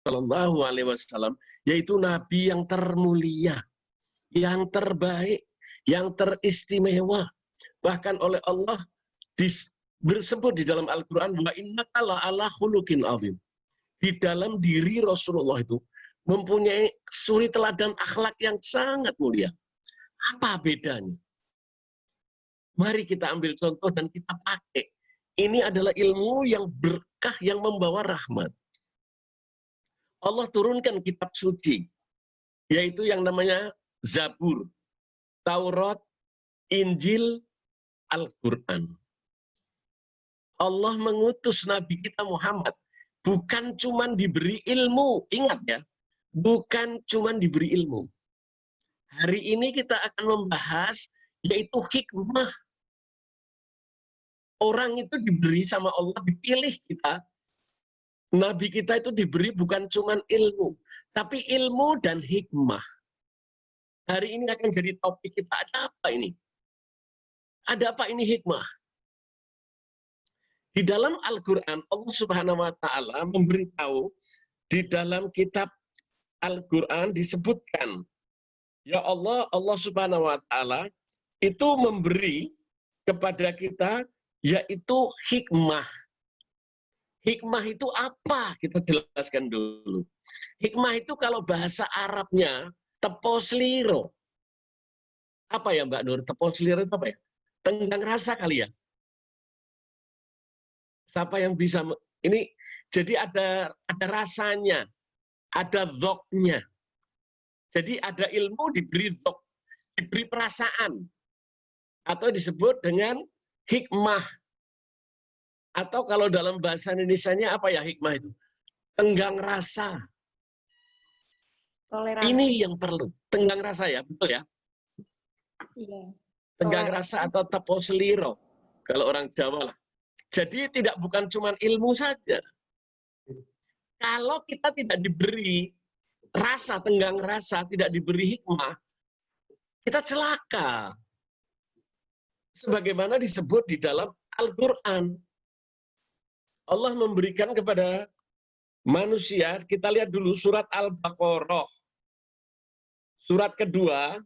Shallallahu Alaihi Wasallam, yaitu Nabi yang termulia, yang terbaik, yang teristimewa. Bahkan oleh Allah disebut di dalam Al-Quran, wa innaka la'ala khuluqin azim. Di dalam diri Rasulullah itu mempunyai suri teladan akhlak yang sangat mulia. Apa bedanya? Mari kita ambil contoh dan kita pakai. Ini adalah ilmu yang berkah, yang membawa rahmat. Allah turunkan kitab suci, yaitu yang namanya Zabur, Taurat, Injil, Al-Quran. Allah mengutus Nabi kita Muhammad bukan cuma diberi ilmu, ingat ya, bukan cuma diberi ilmu. Hari ini kita akan membahas yaitu hikmah. Orang itu diberi sama Allah, dipilih kita. Nabi kita itu diberi bukan cuma ilmu, tapi ilmu dan hikmah. Hari ini akan jadi topik kita. Ada apa ini? Ada apa ini hikmah? Di dalam Al-Quran, Allah Subhanahu wa Ta'ala memberitahu di dalam kitab Al-Quran disebutkan, ya Allah, Allah Subhanahu wa Ta'ala itu memberi kepada kita yaitu hikmah. Hikmah itu apa? Kita jelaskan dulu. Hikmah itu kalau bahasa Arabnya teposliro. Apa ya Mbak Nur? Teposliro itu apa ya? Tenggang rasa kali ya? Siapa yang bisa ini? Jadi ada rasanya, ada dzoknya. Jadi ada ilmu diberi dzok, diberi perasaan, atau disebut dengan hikmah. Atau kalau dalam bahasa Indonesianya apa ya hikmah itu? Tenggang rasa. Toleransi. Ini yang perlu. Tenggang rasa ya, betul ya? Iya. Tenggang rasa atau teposliro. Kalau orang Jawa lah. Jadi bukan cuma ilmu saja. Kalau kita tidak diberi rasa, tenggang rasa, tidak diberi hikmah, kita celaka. Sebagaimana disebut di dalam Al-Quran. Allah memberikan kepada manusia, kita lihat dulu surat Al-Baqarah. Surat kedua,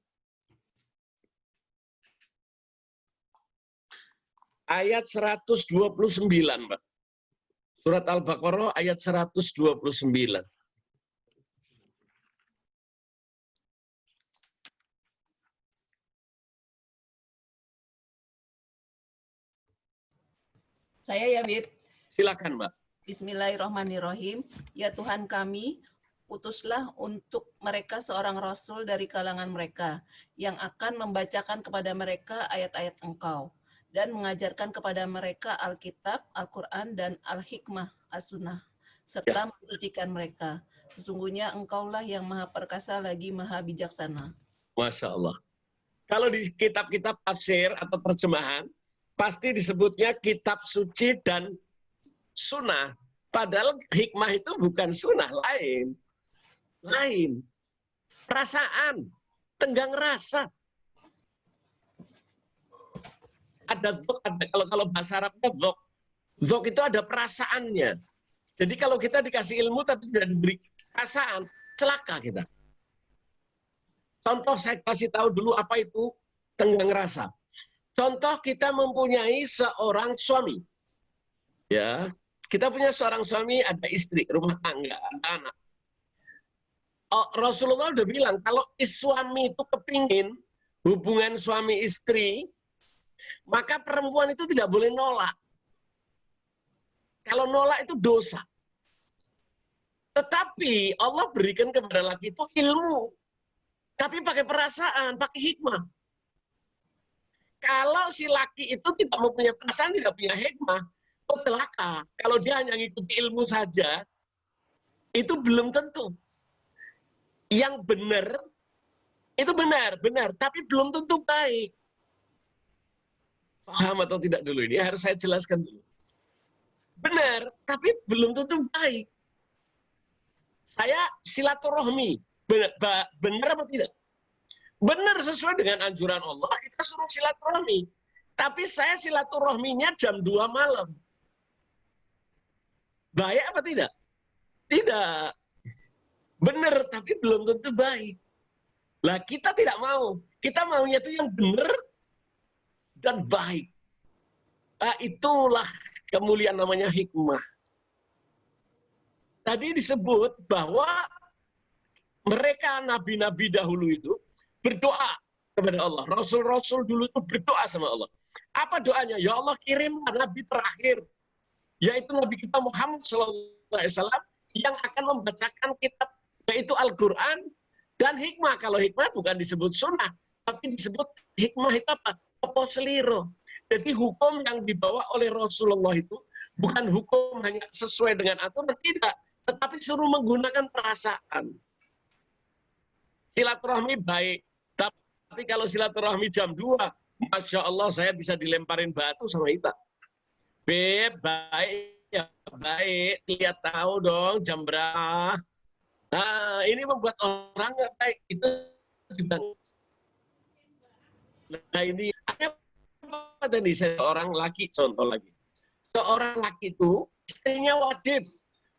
ayat 129, Pak. Surat Al-Baqarah ayat 129. Saya ya, Bib. Silakan, Mbak. Bismillahirrahmanirrahim. Ya Tuhan kami, utuslah untuk mereka seorang rasul dari kalangan mereka yang akan membacakan kepada mereka ayat-ayat Engkau dan mengajarkan kepada mereka Alkitab, Al-Quran, dan Al-Hikmah, As-Sunnah, serta mensucikan mereka. Sesungguhnya Engkaulah yang maha perkasa lagi maha bijaksana. Masya Allah. Kalau di kitab-kitab tafsir atau terjemahan, pasti disebutnya kitab suci dan sunnah. Padahal hikmah itu bukan sunnah, lain. Lain. Perasaan, tenggang rasa. Ada dzok, kalau bahasa Arabnya dzok. Dzok itu ada perasaannya. Jadi kalau kita dikasih ilmu tapi tidak diberi perasaan, celaka kita. Contoh saya kasih tahu dulu apa itu tenggang rasa. Contoh kita mempunyai seorang suami. Ya, kita punya seorang suami, ada istri, rumah tangga, ada anak. Rasulullah udah bilang kalau suami itu kepingin hubungan suami istri, maka perempuan itu tidak boleh nolak. Kalau nolak itu dosa. Tetapi Allah berikan kepada laki itu ilmu. Tapi pakai perasaan, pakai hikmah. Kalau si laki itu tidak mempunyai perasaan, tidak punya hikmah, oh celaka. Kalau dia hanya ngikuti ilmu saja, itu belum tentu. Yang benar, itu benar, tapi belum tentu baik. Paham atau tidak dulu ini? Harus saya jelaskan dulu. Benar, tapi belum tentu baik. Saya silaturahmi. Benar apa tidak? Benar sesuai dengan anjuran Allah, kita suruh silaturahmi. Tapi saya silaturahminya jam 2 malam. Baik apa tidak? Tidak. benar, tapi belum tentu baik. Lah kita tidak mau. Kita maunya itu yang benar dan baik. Nah, itulah kemuliaan namanya hikmah. Tadi disebut bahwa mereka nabi-nabi dahulu itu berdoa kepada Allah. Rasul-rasul dulu itu berdoa sama Allah. Apa doanya? Ya Allah, kirimlah nabi terakhir, yaitu Nabi kita Muhammad SAW, yang akan membacakan kitab, yaitu Al-Quran dan hikmah. Kalau hikmah bukan disebut sunnah, tapi disebut hikmah itu apa? Apa seliro. Jadi hukum yang dibawa oleh Rasulullah itu bukan hukum hanya sesuai dengan aturan, tidak. Tetapi suruh menggunakan perasaan. Silaturahmi baik, tapi kalau silaturahmi jam 2, Masya Allah saya bisa dilemparin batu sama Ita. Beb, baik, ya baik, lihat tahu dong jam berapa. Nah, ini membuat orang nggak baik. Itu juga. Nah ini, apa tadi seorang laki, contoh lagi. Seorang laki itu, istrinya wajib.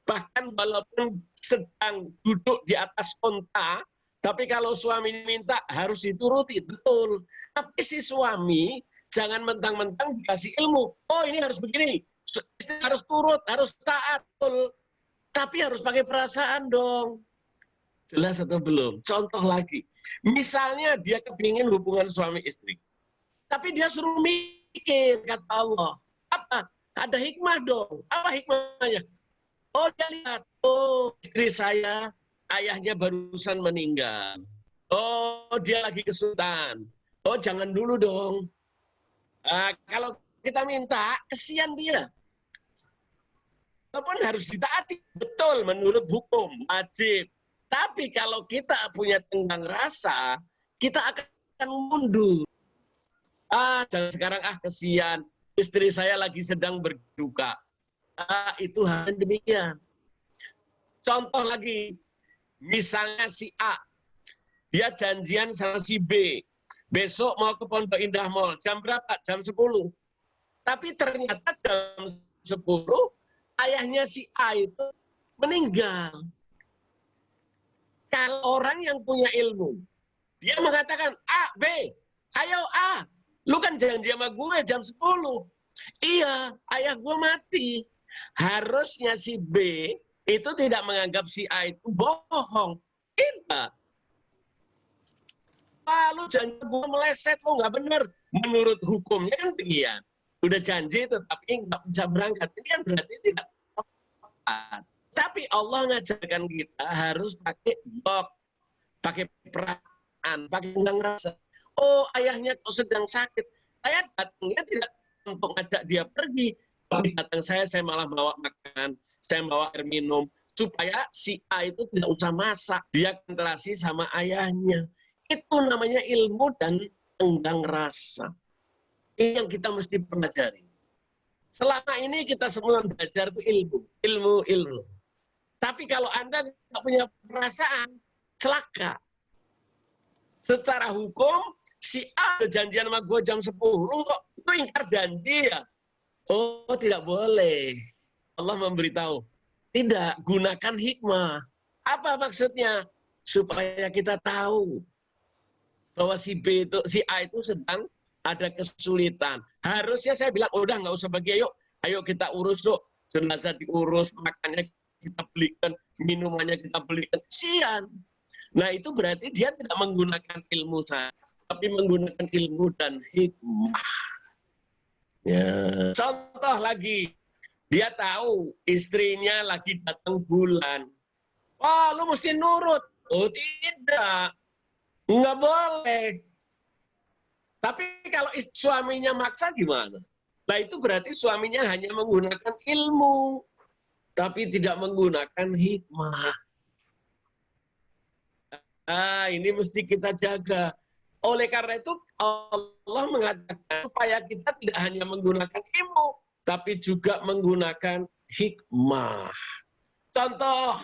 Bahkan walaupun sedang duduk di atas onta, tapi kalau suami minta harus dituruti, betul. Tapi si suami jangan mentang-mentang dikasih ilmu. Oh ini harus begini, istri harus turut, harus taat, betul. Tapi harus pakai perasaan dong. Jelas atau belum? Contoh lagi, misalnya dia kepingin hubungan suami istri, tapi dia suruh mikir, kata Allah. Apa? Ada hikmah dong. Apa hikmahnya? Oh dia lihat, oh istri saya, ayahnya barusan meninggal. Oh, dia lagi kesulitan. Oh, jangan dulu dong. Kalau kita minta, kesian dia. Walaupun harus ditaati. Betul, menurut hukum, wajib. Tapi kalau kita punya tenggang rasa, kita akan mundur. Jangan sekarang, kesian. Istri saya lagi sedang berduka. Itu hal demikian. Contoh lagi, misalnya si A, dia janjian sama si B, besok mau ke Pondok Indah Mall, jam berapa? Jam 10. Tapi ternyata jam 10, ayahnya si A itu meninggal. Kalau orang yang punya ilmu, dia mengatakan, A, B, ayo A, lu kan janji sama gue jam 10. Iya, ayah gue mati. Harusnya si B itu tidak menganggap si A itu bohong. Tidak. Lu janji gue meleset, lu nggak bener. Menurut hukumnya kan demikian. Udah janji itu, tapi nggak bisa berangkat. Ini kan berarti tidak tepat. Tapi Allah ngajarkan kita harus pakai yok, pakai perasaan, pakai tenggang rasa. Oh, ayahnya kok sedang sakit. Saya datangnya tidak untuk ngajak dia pergi. Tapi datang saya malah bawa makan, saya bawa air minum, supaya si A itu tidak usah masak. Dia konsentrasi sama ayahnya. Itu namanya ilmu dan tenggang rasa. Ini yang kita mesti pelajari. Selama ini kita semua belajar itu ilmu. Tapi kalau Anda tidak punya perasaan, celaka. Secara hukum, si A janjian sama gue jam 10, kok itu ingkar janji ya? Oh, tidak boleh. Allah memberitahu, tidak, gunakan hikmah. Apa maksudnya? Supaya kita tahu bahwa si A itu sedang ada kesulitan. Harusnya saya bilang, udah nggak usah pergi, ayo kita urus dok. Jenazah diurus, makannya kita belikan, minumannya kita belikan. Kesian. Nah itu berarti dia tidak menggunakan ilmu saya, tapi menggunakan ilmu dan hikmah. Ya. Contoh lagi, dia tahu istrinya lagi datang bulan. Wah, lu mesti nurut. Oh tidak, nggak boleh. Tapi kalau suaminya maksa gimana? Nah itu berarti suaminya hanya menggunakan ilmu, tapi tidak menggunakan hikmah. Ini mesti kita jaga. Oleh karena itu Allah mengatakan supaya kita tidak hanya menggunakan ilmu, tapi juga menggunakan hikmah. Contoh,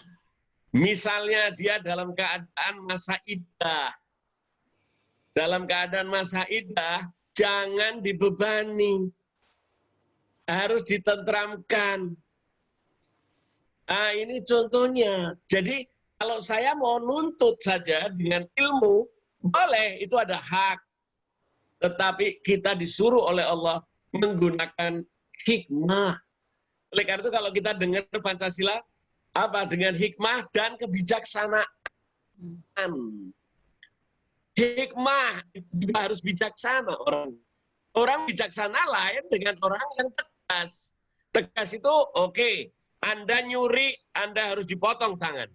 misalnya dia dalam keadaan masa iddah. Dalam keadaan masa iddah, jangan dibebani. Harus ditentramkan. Ini contohnya. Jadi Kalau saya mau nuntut saja dengan ilmu, boleh, itu ada hak. Tetapi kita disuruh oleh Allah menggunakan hikmah. Oleh karena itu kalau kita dengar Pancasila, apa? Dengan hikmah dan kebijaksanaan. Hikmah itu juga harus bijaksana orang. Orang bijaksana lain dengan orang yang tegas. Tegas itu oke. Anda nyuri, Anda harus dipotong tangan.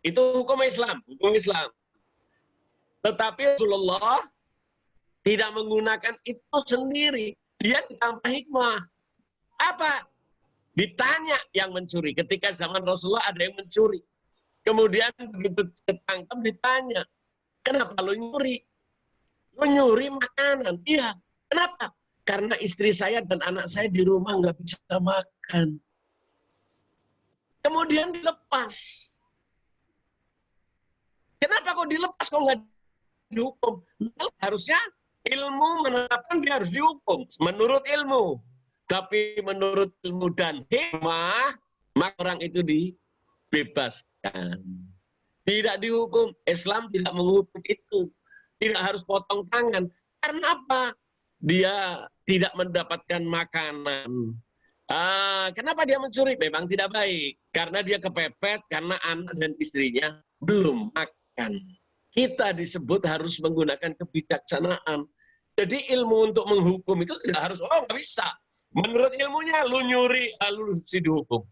Itu hukum Islam, hukum Islam. Tetapi Rasulullah tidak menggunakan itu sendiri. Dia ditambah hikmah. Apa? Ditanya yang mencuri. Ketika zaman Rasulullah ada yang mencuri. Kemudian begitu ketangkap ditanya, kenapa lo nyuri? Lo nyuri makanan. Iya. Kenapa? Karena istri saya dan anak saya di rumah nggak bisa makan. Kemudian dilepas. Kenapa kok dilepas? Kok nggak dihukum? Harusnya ilmu menerapkan dia harus dihukum. Menurut ilmu. Tapi menurut ilmu dan hikmah, maka orang itu dibebaskan. Tidak dihukum. Islam tidak menghukum itu. Tidak harus potong tangan. Karena apa? Dia tidak mendapatkan makanan. Kenapa dia mencuri? Memang tidak baik. Karena dia kepepet, karena anak dan istrinya belum makan. Kita disebut harus menggunakan kebijaksanaan. Jadi ilmu untuk menghukum itu tidak harus, oh nggak bisa. Menurut ilmunya, lu nyuri, lu mesti dihukum.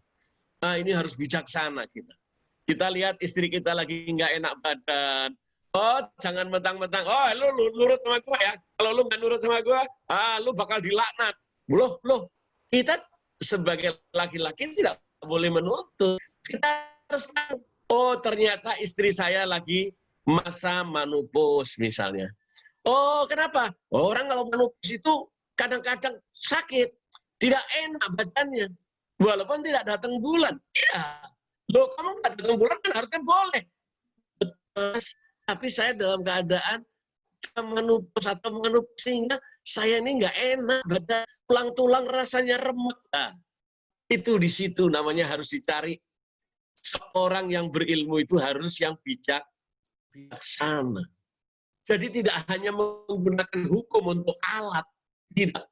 Ini harus bijaksana kita. Kita lihat istri kita lagi nggak enak badan. Oh, jangan mentang-mentang, oh lu nurut sama gua ya. Kalau lu nggak nurut sama gua, lu bakal dilaknat. Loh. Kita sebagai laki-laki tidak boleh menuntut. Kita harus tahu, oh ternyata istri saya lagi masa menopause misalnya. Oh, kenapa? Orang kalau menopause itu kadang-kadang sakit. Tidak enak badannya. Walaupun tidak datang bulan. Iya. Loh, kamu nggak datang bulan kan harusnya boleh. Mas, tapi saya dalam keadaan menopause atau menopause sehingga saya ini nggak enak. Badan tulang-tulang rasanya remet. Nah, itu di situ namanya harus dicari. Seorang yang berilmu itu harus yang bijaksana. Jadi tidak hanya menggunakan hukum untuk alat. Tidak.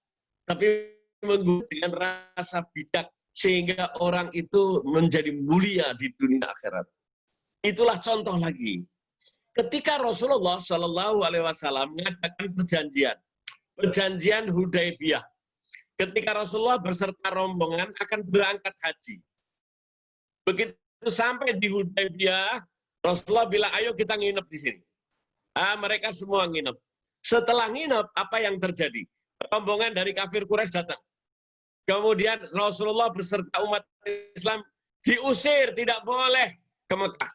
Tapi menggunakan rasa bijak sehingga orang itu menjadi mulia di dunia akhirat. Itulah contoh lagi. Ketika Rasulullah Shallallahu Alaihi Wasallam mengadakan perjanjian Hudaybiyah. Ketika Rasulullah berserta rombongan akan berangkat haji. Begitu sampai di Hudaybiyah, Rasulullah bilang, ayo kita nginep di sini. Mereka semua nginep. Setelah nginep, apa yang terjadi? Rombongan dari kafir Quraisy datang. Kemudian Rasulullah beserta umat Islam diusir, tidak boleh ke Mekah.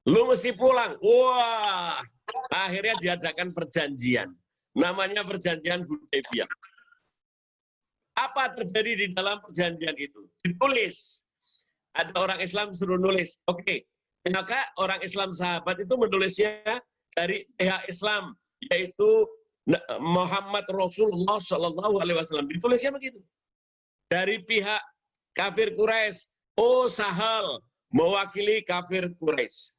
Lu mesti pulang. Wah, akhirnya diadakan perjanjian. Namanya perjanjian Hudaybiyah. Apa terjadi di dalam perjanjian itu? Ditulis. Ada orang Islam suruh nulis. Oke. Maka orang Islam sahabat itu menulisnya dari pihak Islam, yaitu Muhammad Rasulullah Shallallahu Alaihi Wasallam. Ditulisnya begitu. Dari pihak kafir Quraisy, oh Sahal mewakili kafir Quraisy.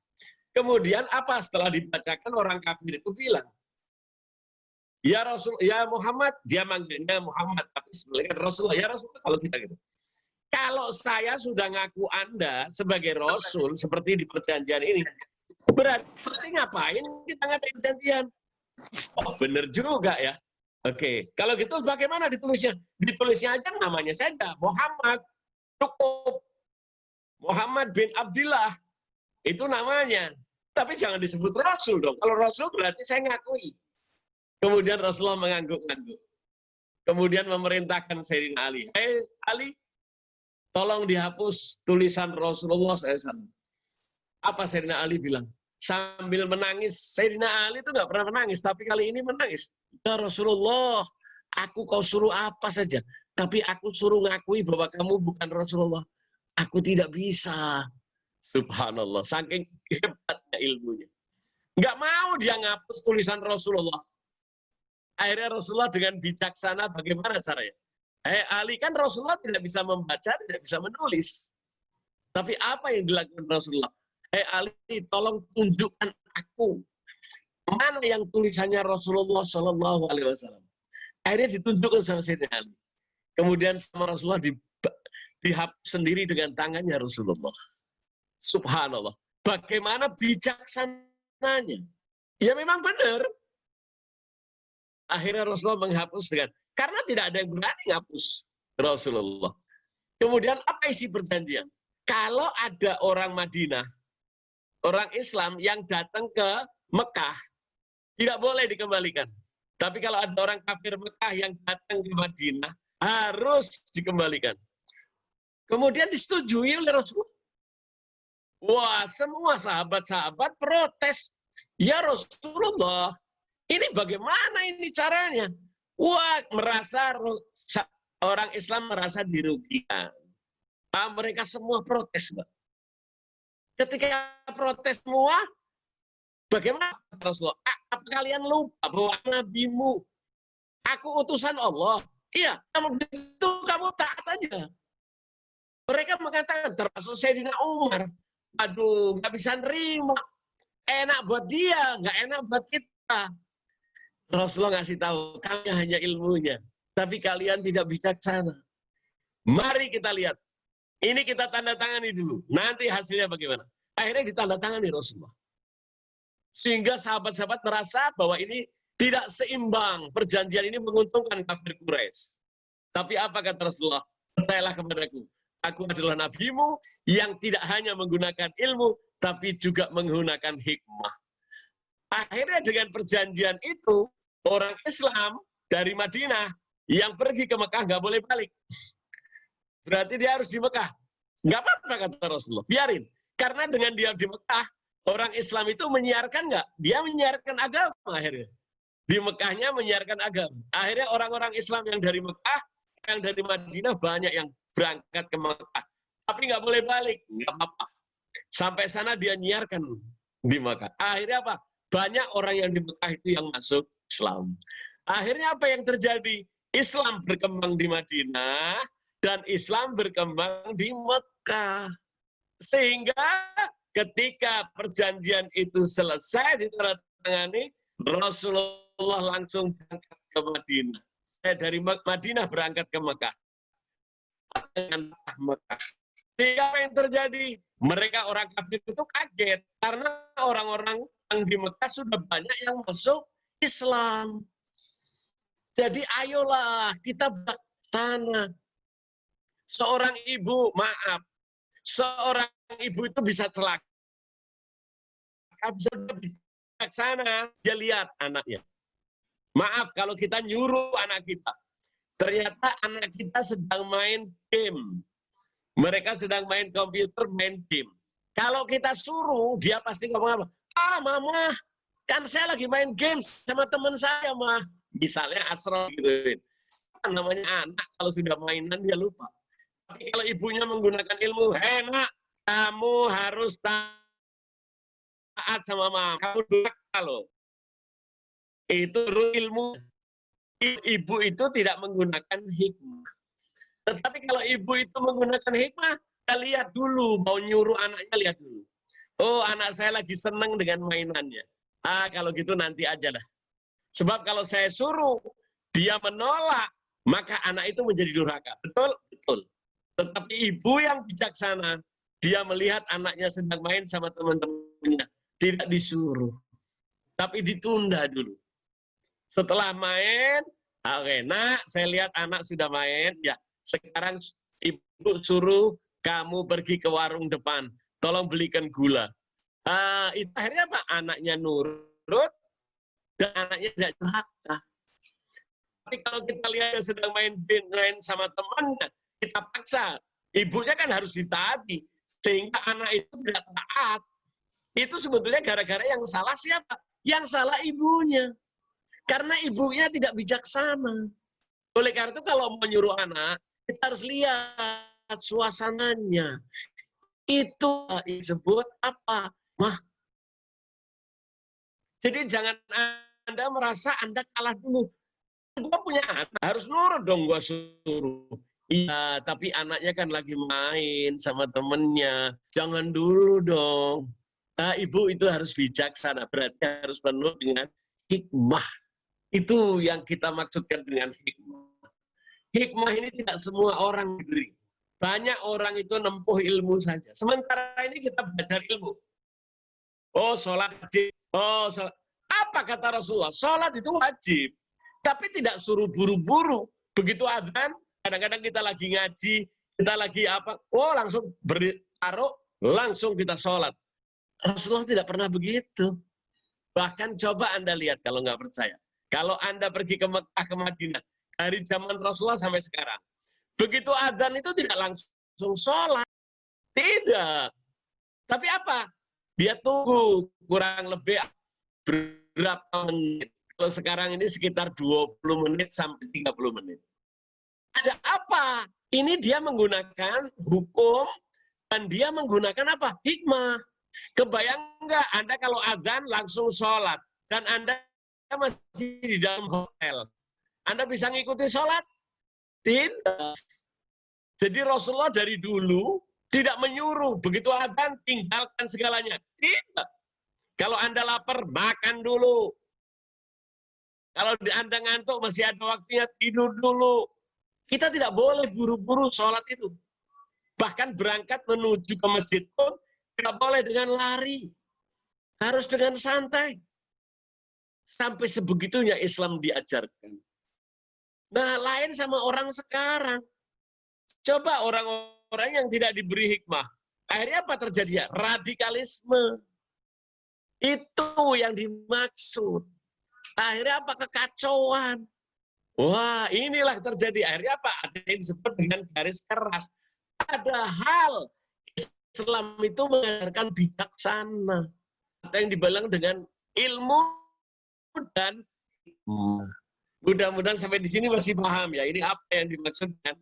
Kemudian apa setelah dibacakan orang kafir itu bilang, ya Rasul, ya Muhammad, dia manggilnya Muhammad, tapi sebenarnya Rasulullah, ya Rasulullah kalau kita gitu. Kalau saya sudah ngaku Anda sebagai Rasul seperti di perjanjian ini, berarti ngapain kita ngadain perjanjian? Oh benar juga ya. Oke, kalau gitu bagaimana ditulisnya? Ditulisnya aja namanya saja, Muhammad. Cukup. Muhammad bin Abdillah. Itu namanya. Tapi jangan disebut Rasul dong. Kalau Rasul berarti saya ngakui. Kemudian Rasulullah mengangguk-angguk. Kemudian memerintahkan Sayyidina Ali. Hei Ali, tolong dihapus tulisan Rasulullah SAW. Apa Sayyidina Ali bilang? Sambil menangis, Sayyidina Ali itu nggak pernah menangis, tapi kali ini menangis. Ya Rasulullah, aku kau suruh apa saja, tapi aku suruh ngakui bahwa kamu bukan Rasulullah. Aku tidak bisa. Subhanallah, saking hebatnya ilmunya. Nggak mau dia ngapus tulisan Rasulullah. Akhirnya Rasulullah dengan bijaksana bagaimana caranya? Ali kan Rasulullah tidak bisa membaca, tidak bisa menulis. Tapi apa yang dilakukan Rasulullah? Ali, tolong tunjukkan aku mana yang tulisannya Rasulullah Shallallahu Alaihi Wasallam. Akhirnya ditunjukkan sama Sayyidina Ali. Kemudian sama Rasulullah dihapus sendiri dengan tangannya Rasulullah. Subhanallah. Bagaimana bijaksananya? Ya memang benar. Akhirnya Rasulullah menghapus karena tidak ada yang berani menghapus Rasulullah. Kemudian apa isi perjanjian? Kalau ada orang Madinah, orang Islam yang datang ke Mekah, tidak boleh dikembalikan. Tapi kalau ada orang kafir Mekah yang datang ke Madinah, harus dikembalikan. Kemudian disetujui oleh Rasulullah. Wah, semua sahabat-sahabat protes. Ya Rasulullah, ini bagaimana ini caranya? Wah, orang Islam merasa dirugikan. Mereka semua protes, Mbak. Ketika protes semua, bagaimana Rasulullah? Apa kalian lupa bahwa nabimu, aku utusan Allah? Iya, kamu begitu kamu taat aja. Mereka mengatakan, termasuk Sayyidina Umar, aduh, nggak bisa nerima. Enak buat dia, nggak enak buat kita. Rasulullah ngasih tahu, kami hanya ilmunya, tapi kalian tidak bijaksana. Mari kita lihat. Ini kita tanda tangani dulu. Nanti hasilnya bagaimana? Akhirnya ditandatangani Rasulullah. Sehingga sahabat-sahabat merasa bahwa ini tidak seimbang. Perjanjian ini menguntungkan kafir Quraisy. Tapi apa kata Rasulullah? Percayalah kepadaku. Aku adalah nabimu yang tidak hanya menggunakan ilmu, tapi juga menggunakan hikmah. Akhirnya dengan perjanjian itu, orang Islam dari Madinah yang pergi ke Mekah nggak boleh balik. Berarti dia harus di Mekah. Nggak apa-apa kata Rasulullah, biarin. Karena dengan dia di Mekah, orang Islam itu menyiarkan nggak? Dia menyiarkan agama akhirnya. Di Mekahnya menyiarkan agama. Akhirnya orang-orang Islam yang dari Mekah, yang dari Madinah banyak yang berangkat ke Mekah. Tapi nggak boleh balik, nggak apa-apa. Sampai sana dia nyiarkan di Mekah. Akhirnya apa? Banyak orang yang di Mekah itu yang masuk Islam. Akhirnya apa yang terjadi? Islam berkembang di Madinah, dan Islam berkembang di Mekah. Sehingga ketika perjanjian itu selesai ditandatangani, Rasulullah langsung berangkat ke Madinah. Dari Madinah berangkat ke Mekah. Dengan Mekah. Sehingga apa yang terjadi? Mereka orang kafir itu kaget. Karena orang-orang yang di Mekah sudah banyak yang masuk Islam. Jadi ayolah kita sana. Seorang ibu, maaf, seorang ibu itu bisa celaka. Bisa bijaksana, dia lihat anaknya. Maaf kalau kita nyuruh anak kita. Ternyata anak kita sedang main game. Mereka sedang main komputer, main game. Kalau kita suruh, dia pasti ngomong apa? Ah, mama, kan saya lagi main game sama teman saya, mah. Misalnya Asro gitu. Namanya anak, kalau sudah mainan dia lupa. Tapi kalau ibunya menggunakan ilmu, hei nak, kamu harus taat sama mama. Kamu durhaka loh. Itu ilmu. Ibu itu tidak menggunakan hikmah. Tetapi kalau ibu itu menggunakan hikmah, kita lihat dulu, mau nyuruh anaknya, lihat dulu. Oh, anak saya lagi senang dengan mainannya. Kalau gitu nanti aja dah. Sebab kalau saya suruh, dia menolak, maka anak itu menjadi durhaka. Betul? Betul. Tetapi ibu yang bijaksana, dia melihat anaknya sedang main sama teman-temannya. Tidak disuruh. Tapi ditunda dulu. Setelah main, oke, nak, saya lihat anak sudah main. Ya, sekarang ibu suruh kamu pergi ke warung depan. Tolong belikan gula. Itu akhirnya apa? Anaknya nurut dan anaknya tidak durhaka. Tapi kalau kita lihat dia sedang main sama temannya, kita paksa. Ibunya kan harus ditaati. Sehingga anak itu tidak taat. Itu sebetulnya gara-gara yang salah siapa? Yang salah ibunya. Karena ibunya tidak bijaksana. Oleh karena itu kalau menyuruh anak, kita harus lihat suasananya. Itu disebut apa? Mah. Jadi jangan Anda merasa Anda kalah dulu. Gue punya anak, harus nurut dong gue suruh. Iya, tapi anaknya kan lagi main sama temennya. Jangan dulu dong. Ibu itu harus bijaksana, berarti harus penuh dengan hikmah. Itu yang kita maksudkan dengan hikmah. Hikmah ini tidak semua orang diberi. Banyak orang itu nempuh ilmu saja. Sementara ini kita belajar ilmu. Oh, sholat wajib. Oh, sholat. Apa kata Rasulullah? Sholat itu wajib. Tapi tidak suruh buru-buru. Begitu adzan, kadang-kadang kita lagi ngaji, kita lagi apa, oh langsung bertaruh, langsung kita sholat. Rasulullah tidak pernah begitu. Bahkan coba Anda lihat kalau nggak percaya. Kalau Anda pergi ke Mekah, ke Madinah, dari zaman Rasulullah sampai sekarang, begitu adzan itu tidak langsung sholat. Tidak. Tapi apa? Dia tunggu kurang lebih berapa menit. Kalau sekarang ini sekitar 20 menit sampai 30 menit. Ada apa? Ini dia menggunakan hukum dan dia menggunakan apa? Hikmah. Kebayang nggak Anda kalau adzan langsung sholat dan Anda masih di dalam hotel. Anda bisa ngikuti sholat? Tidak. Jadi Rasulullah dari dulu tidak menyuruh begitu adzan tinggalkan segalanya. Tidak. Kalau Anda lapar, makan dulu. Kalau Anda ngantuk masih ada waktunya, tidur dulu. Kita tidak boleh buru-buru sholat itu. Bahkan berangkat menuju ke masjid pun tidak boleh dengan lari. Harus dengan santai. Sampai sebegitunya Islam diajarkan. Nah, lain sama orang sekarang. Coba orang-orang yang tidak diberi hikmah. Akhirnya apa terjadi? Radikalisme. Itu yang dimaksud. Akhirnya apa? Kekacauan. Wah, inilah terjadi. Akhirnya apa? Ada yang disebut dengan garis keras. Padahal Islam itu mengajarkan bijaksana. Atau yang dibilang dengan ilmu dan hikmah. Mudah-mudahan sampai di sini masih paham ya. Ini apa yang dimaksudkan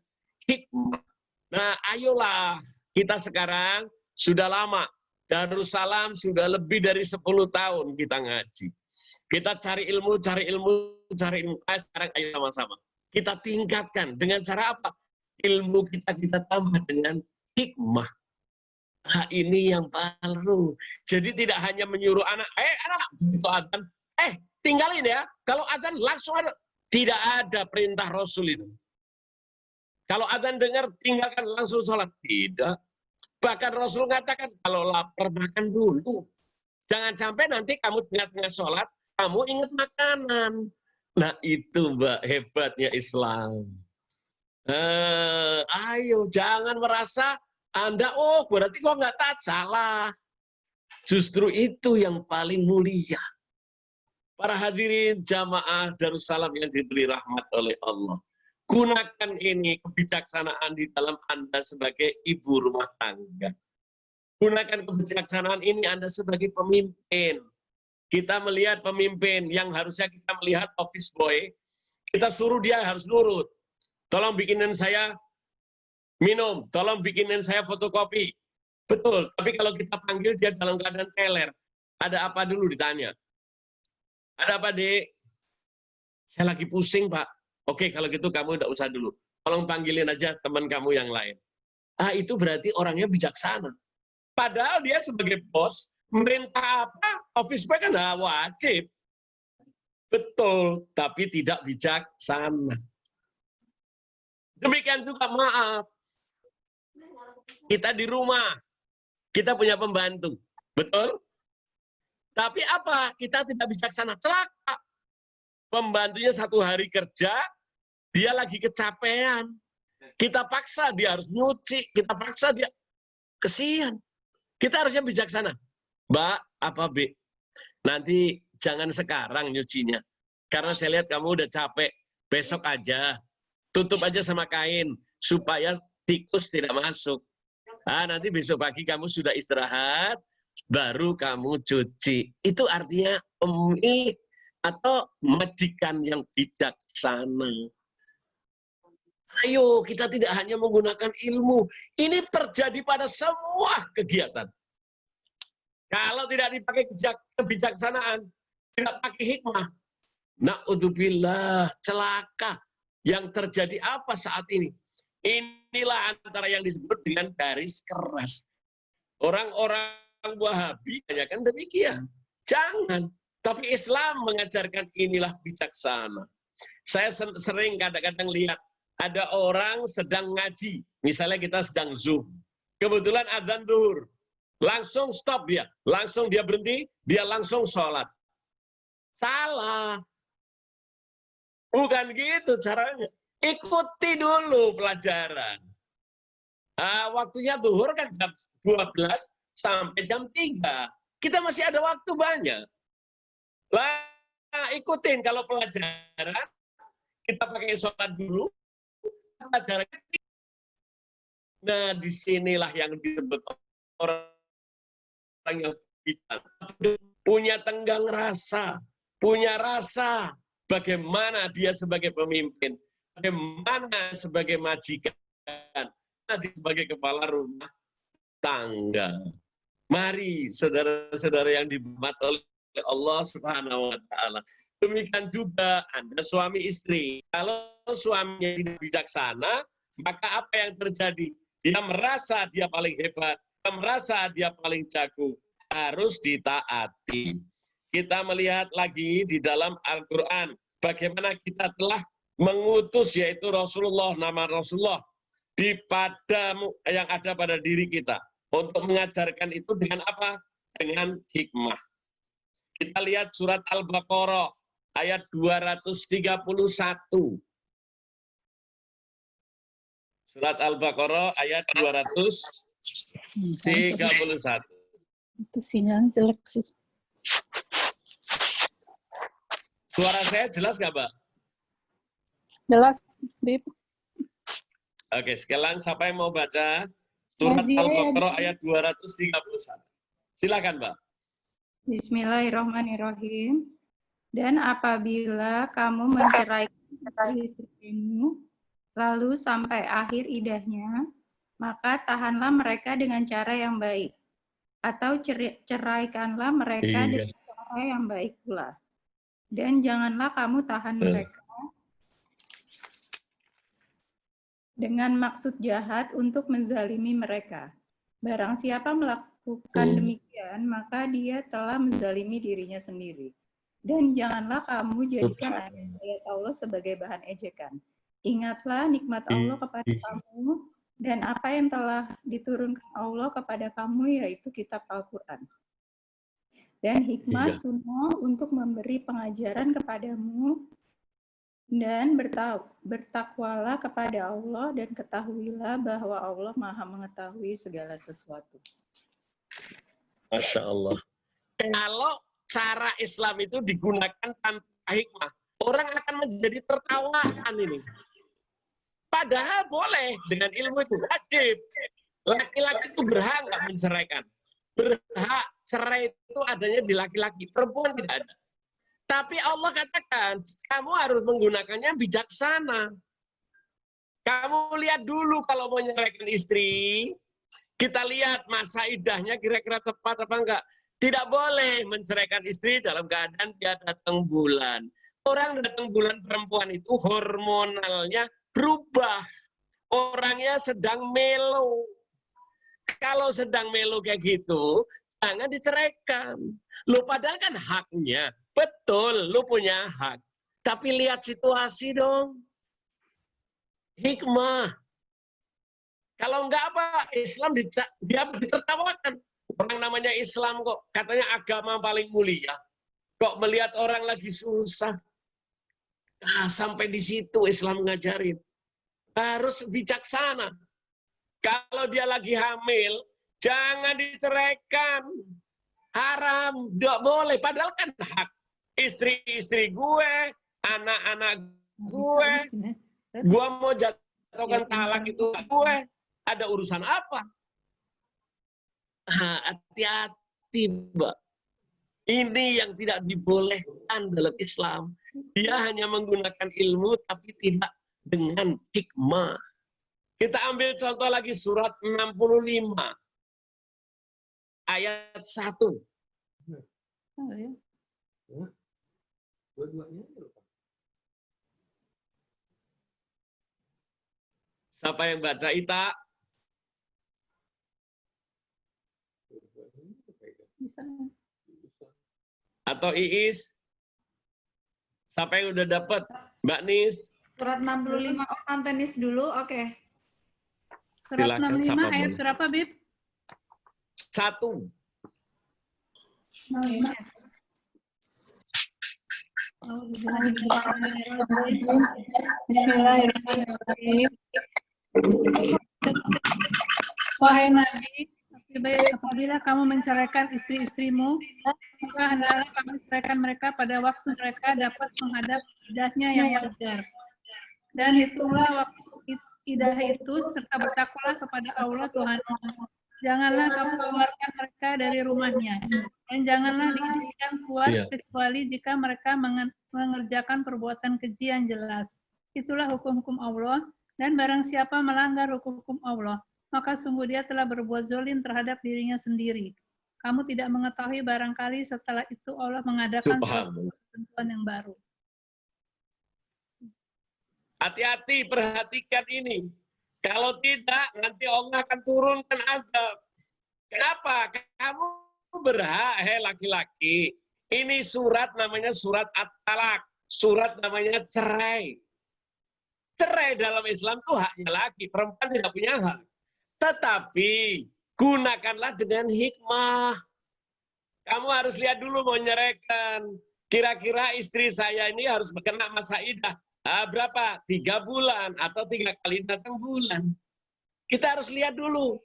hikmah. Nah, ayolah kita sekarang sudah lama. Darussalam sudah lebih dari 10 tahun kita ngaji. Kita cari ilmu, cari ilmu, cari ilmu. Sekarang ayo sama-sama. Kita tingkatkan dengan cara apa? Ilmu kita tambah dengan hikmah. Nah, ini yang perlu. Jadi tidak hanya menyuruh anak, anak, begitu adzan, tinggalin ya. Kalau adzan langsung ada. Tidak ada perintah Rasul itu. Kalau adzan dengar, tinggalkan langsung sholat. Tidak. Bahkan Rasul mengatakan, kalau lapar makan dulu. Jangan sampai nanti kamu tengah-tengah sholat, kamu ingat makanan. Nah itu Mbak, hebatnya Islam. Ayo, jangan merasa Anda, oh berarti kok nggak taat, salah. Justru itu yang paling mulia. Para hadirin jamaah Darussalam yang diberi rahmat oleh Allah. Gunakan ini kebijaksanaan di dalam Anda sebagai ibu rumah tangga. Gunakan kebijaksanaan ini Anda sebagai pemimpin. Kita melihat pemimpin yang harusnya kita melihat office boy, kita suruh dia harus nurut. Tolong bikinin saya minum, tolong bikinin saya fotokopi. Betul, tapi kalau kita panggil dia dalam keadaan teler, ada apa dulu ditanya? Ada apa, Dek? Saya lagi pusing, Pak. Oke, kalau gitu kamu tidak usah dulu. Tolong panggilin aja teman kamu yang lain. Itu berarti orangnya bijaksana. Padahal dia sebagai bos, merintah apa, office boy kan wajib. Betul, tapi tidak bijaksana. Demikian juga maaf. Kita di rumah, kita punya pembantu. Betul? Tapi apa? Kita tidak bijaksana. Celaka. Pembantunya 1 hari kerja, dia lagi kecapean. Kita paksa dia harus nyuci, kita paksa dia. Kesian. Kita harusnya bijaksana. Mbak, apa B? Nanti jangan sekarang nyucinya. Karena saya lihat kamu udah capek. Besok aja. Tutup aja sama kain. Supaya tikus tidak masuk. Nanti besok pagi kamu sudah istirahat. Baru kamu cuci. Itu artinya pemilik atau majikan yang bijaksana. Ayo, kita tidak hanya menggunakan ilmu. Ini terjadi pada semua kegiatan. Kalau tidak dipakai kebijaksanaan, tidak pakai hikmah, na'udzubillah, celaka. Yang terjadi apa saat ini? Inilah antara yang disebut dengan garis keras. Orang-orang orang Wahabi kan demikian. Jangan. Tapi Islam mengajarkan inilah bijaksana. Saya sering kadang-kadang lihat ada orang sedang ngaji. Misalnya kita sedang Zoom. Kebetulan adzan zuhur. Langsung stop dia. Langsung dia berhenti, dia langsung sholat. Salah. Bukan gitu caranya. Ikuti dulu pelajaran. Waktunya zuhur kan jam 12 sampai jam 3. Kita masih ada waktu banyak. Ikutin kalau pelajaran, kita pakai sholat dulu. Pelajarannya. Nah, disinilah yang disebut orang yang punya tenggang rasa, punya rasa bagaimana dia sebagai pemimpin, bagaimana sebagai majikan, sebagai kepala rumah tangga. Mari saudara-saudara yang dirahmati oleh Allah Subhanahu wa taala. Demikian juga Anda suami istri. Kalau suaminya tidak bijaksana, maka apa yang terjadi? Dia merasa dia paling hebat, dia merasa dia paling jago, harus ditaati. Kita melihat lagi di dalam Al-Quran, bagaimana kita telah mengutus yaitu Rasulullah, nama Rasulullah, yang ada pada diri kita. Untuk mengajarkan itu dengan apa? Dengan hikmah. Kita lihat surat Al-Baqarah ayat 231. Surat Al-Baqarah ayat 231. Itu sinyal jelek sih. Suara saya jelas nggak, Mbak? Jelas, Bib. Oke, sekarang siapa yang mau baca surat Al-Baqarah ayat 231? Silakan, Mbak. Bismillahirrahmanirrahim. Dan apabila kamu menceraikan istrimu, lalu sampai akhir idahnya, maka tahanlah mereka dengan cara yang baik. Atau ceraikanlah mereka dengan cara yang baik pula. Dan janganlah kamu tahan mereka dengan maksud jahat untuk menzalimi mereka. Barang siapa melakukan demikian, maka dia telah menzalimi dirinya sendiri. Dan janganlah kamu jadikan ayat-ayat Allah sebagai bahan ejekan. Ingatlah nikmat Allah kepada kamu dan apa yang telah diturunkan Allah kepada kamu, yaitu kitab Al-Quran. Dan hikmah sunnah untuk memberi pengajaran kepadamu, dan bertakwalah kepada Allah dan ketahuilah bahwa Allah Maha mengetahui segala sesuatu. Masya Allah. Kalau cara Islam itu digunakan tanpa hikmah, orang akan menjadi tertawaan ini. Padahal boleh dengan ilmu itu wajib. Laki-laki itu berhak nggak menceraikan. Berhak cerai itu adanya di laki-laki, perempuan tidak ada. Tapi Allah katakan, kamu harus menggunakannya bijaksana. Kamu lihat dulu kalau mau menyeraikan istri, kita lihat masa idahnya kira-kira tepat apa enggak. Tidak boleh menceraikan istri dalam keadaan dia datang bulan. Orang datang bulan perempuan itu hormonalnya berubah. Orangnya sedang melo. Kalau sedang melo kayak gitu, jangan diceraikan. Lu padahal kan haknya. Betul, lu punya hak. Tapi lihat situasi dong. Hikmah. Kalau enggak apa, Islam dia ditertawakan. Orang namanya Islam kok, katanya agama paling mulia. Kok melihat orang lagi susah. Sampai di situ Islam ngajarin. Harus bijaksana. Kalau dia lagi hamil, jangan diceraikan. Haram, tidak boleh. Padahal kan hak. Istri-istri gue, anak-anak gue mau jatuhkan talak itu gue. Ada urusan apa? Hati-hati, Mbak. Ini yang tidak dibolehkan dalam Islam. Dia hanya menggunakan ilmu, tapi tidak dengan hikmah. Kita ambil contoh lagi surat 65. Ayat 1. Siapa yang baca, Ita? Bisa. Atau Iis? Siapa yang udah dapat? Mbak Nis? Surat 65, oh Tante Nis dulu, oke. Surat Silakan, 65 siapa ayat boleh. berapa, Bib? 1. Bismillahirrahmanirrahim. Wahai Nabi, apabila kamu menceraikan istri-istrimu, maka hendaklah kamu ceraikan mereka pada waktu mereka dapat menghadap idahnya yang wajar. Dan hitunglah waktu idah itu, serta bertakwalah kepada Allah Tuhanmu. Janganlah kamu keluarkan mereka dari rumahnya, dan janganlah diizinkan keluar kecuali jika mereka mengerjakan perbuatan keji yang jelas. Itulah hukum-hukum Allah, dan barang siapa melanggar hukum-hukum Allah, maka sungguh dia telah berbuat zalim terhadap dirinya sendiri. Kamu tidak mengetahui barangkali setelah itu Allah mengadakan suatu ketentuan yang baru. Hati-hati, perhatikan ini. Kalau tidak, nanti Allah akan turunkan azab. Kenapa? Kamu berhak, laki-laki. Ini surat namanya surat At-Talaq. Surat namanya cerai. Cerai dalam Islam itu haknya laki. Perempuan tidak punya hak. Tetapi, gunakanlah dengan hikmah. Kamu harus lihat dulu mau nyeraikan. Kira-kira istri saya ini harus kena masa idah. Berapa? 3 bulan atau 3 kali datang bulan. Kita harus lihat dulu.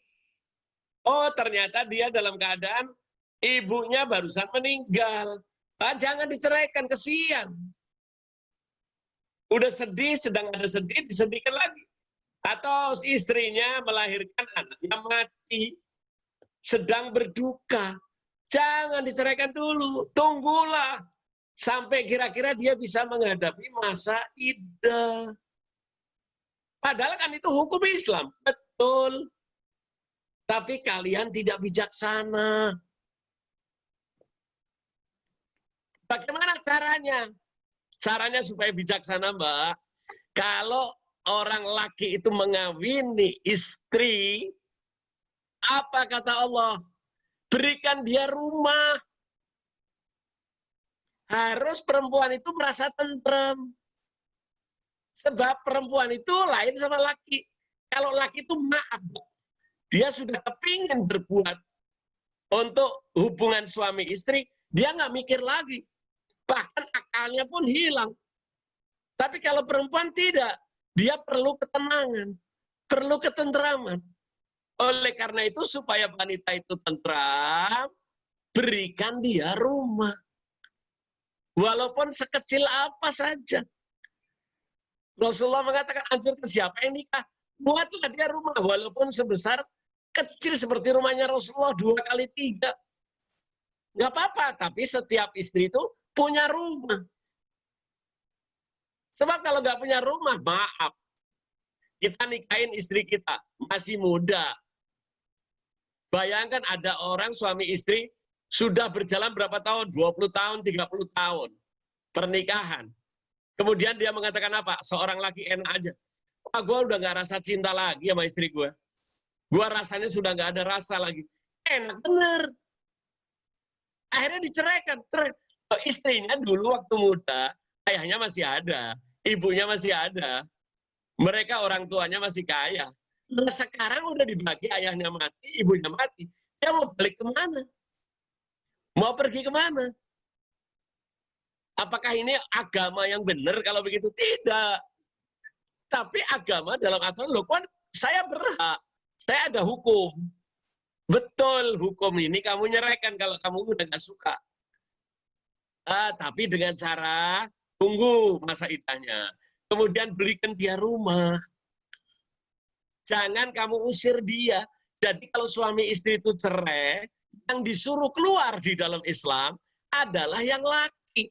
Oh, ternyata dia dalam keadaan ibunya barusan meninggal. Jangan diceraikan, kesian. Udah sedih, sedang ada sedih, disedihkan lagi. Atau istrinya melahirkan anaknya mati, sedang berduka. Jangan diceraikan dulu, tunggulah. Sampai kira-kira dia bisa menghadapi masa iddah. Padahal kan itu hukum Islam. Betul. Tapi kalian tidak bijaksana. Bagaimana caranya? Caranya supaya bijaksana, Mbak. Kalau orang laki itu mengawini istri, apa kata Allah? Berikan dia rumah. Harus perempuan itu merasa tentrem. Sebab perempuan itu lain sama laki. Kalau laki itu maaf, dia sudah kepingin berbuat untuk hubungan suami istri, dia nggak mikir lagi. Bahkan akalnya pun hilang. Tapi kalau perempuan tidak, dia perlu ketenangan, perlu ketentraman. Oleh karena itu supaya wanita itu tentram, berikan dia rumah. Walaupun sekecil apa saja. Rasulullah mengatakan, anjurkan siapa yang nikah, buatlah dia rumah. Walaupun sebesar kecil seperti rumahnya Rasulullah 2 kali 3. Nggak apa-apa, tapi setiap istri itu punya rumah. Sebab kalau nggak punya rumah, maaf. Kita nikahin istri kita, masih muda. Bayangkan ada orang suami istri, sudah berjalan berapa tahun? 20 tahun, 30 tahun. Pernikahan. Kemudian dia mengatakan apa? Seorang laki enak aja. Gue udah gak rasa cinta lagi sama istri gue. Gue rasanya sudah gak ada rasa lagi. Enak bener. Akhirnya diceraikan. Istrinya dulu waktu muda, ayahnya masih ada. Ibunya masih ada. Mereka orang tuanya masih kaya. Nah, sekarang udah dibagi, ayahnya mati, ibunya mati. Dia mau balik kemana? Mau pergi kemana? Apakah ini agama yang benar kalau begitu? Tidak. Tapi agama dalam aturan, loh kan saya berhak. Saya ada hukum. Betul, hukum ini kamu nyerahkan kalau kamu udah gak suka. Tapi dengan cara tunggu masa iddahnya. Kemudian belikan dia rumah. Jangan kamu usir dia. Jadi kalau suami istri itu cerai, yang disuruh keluar di dalam Islam adalah yang laki.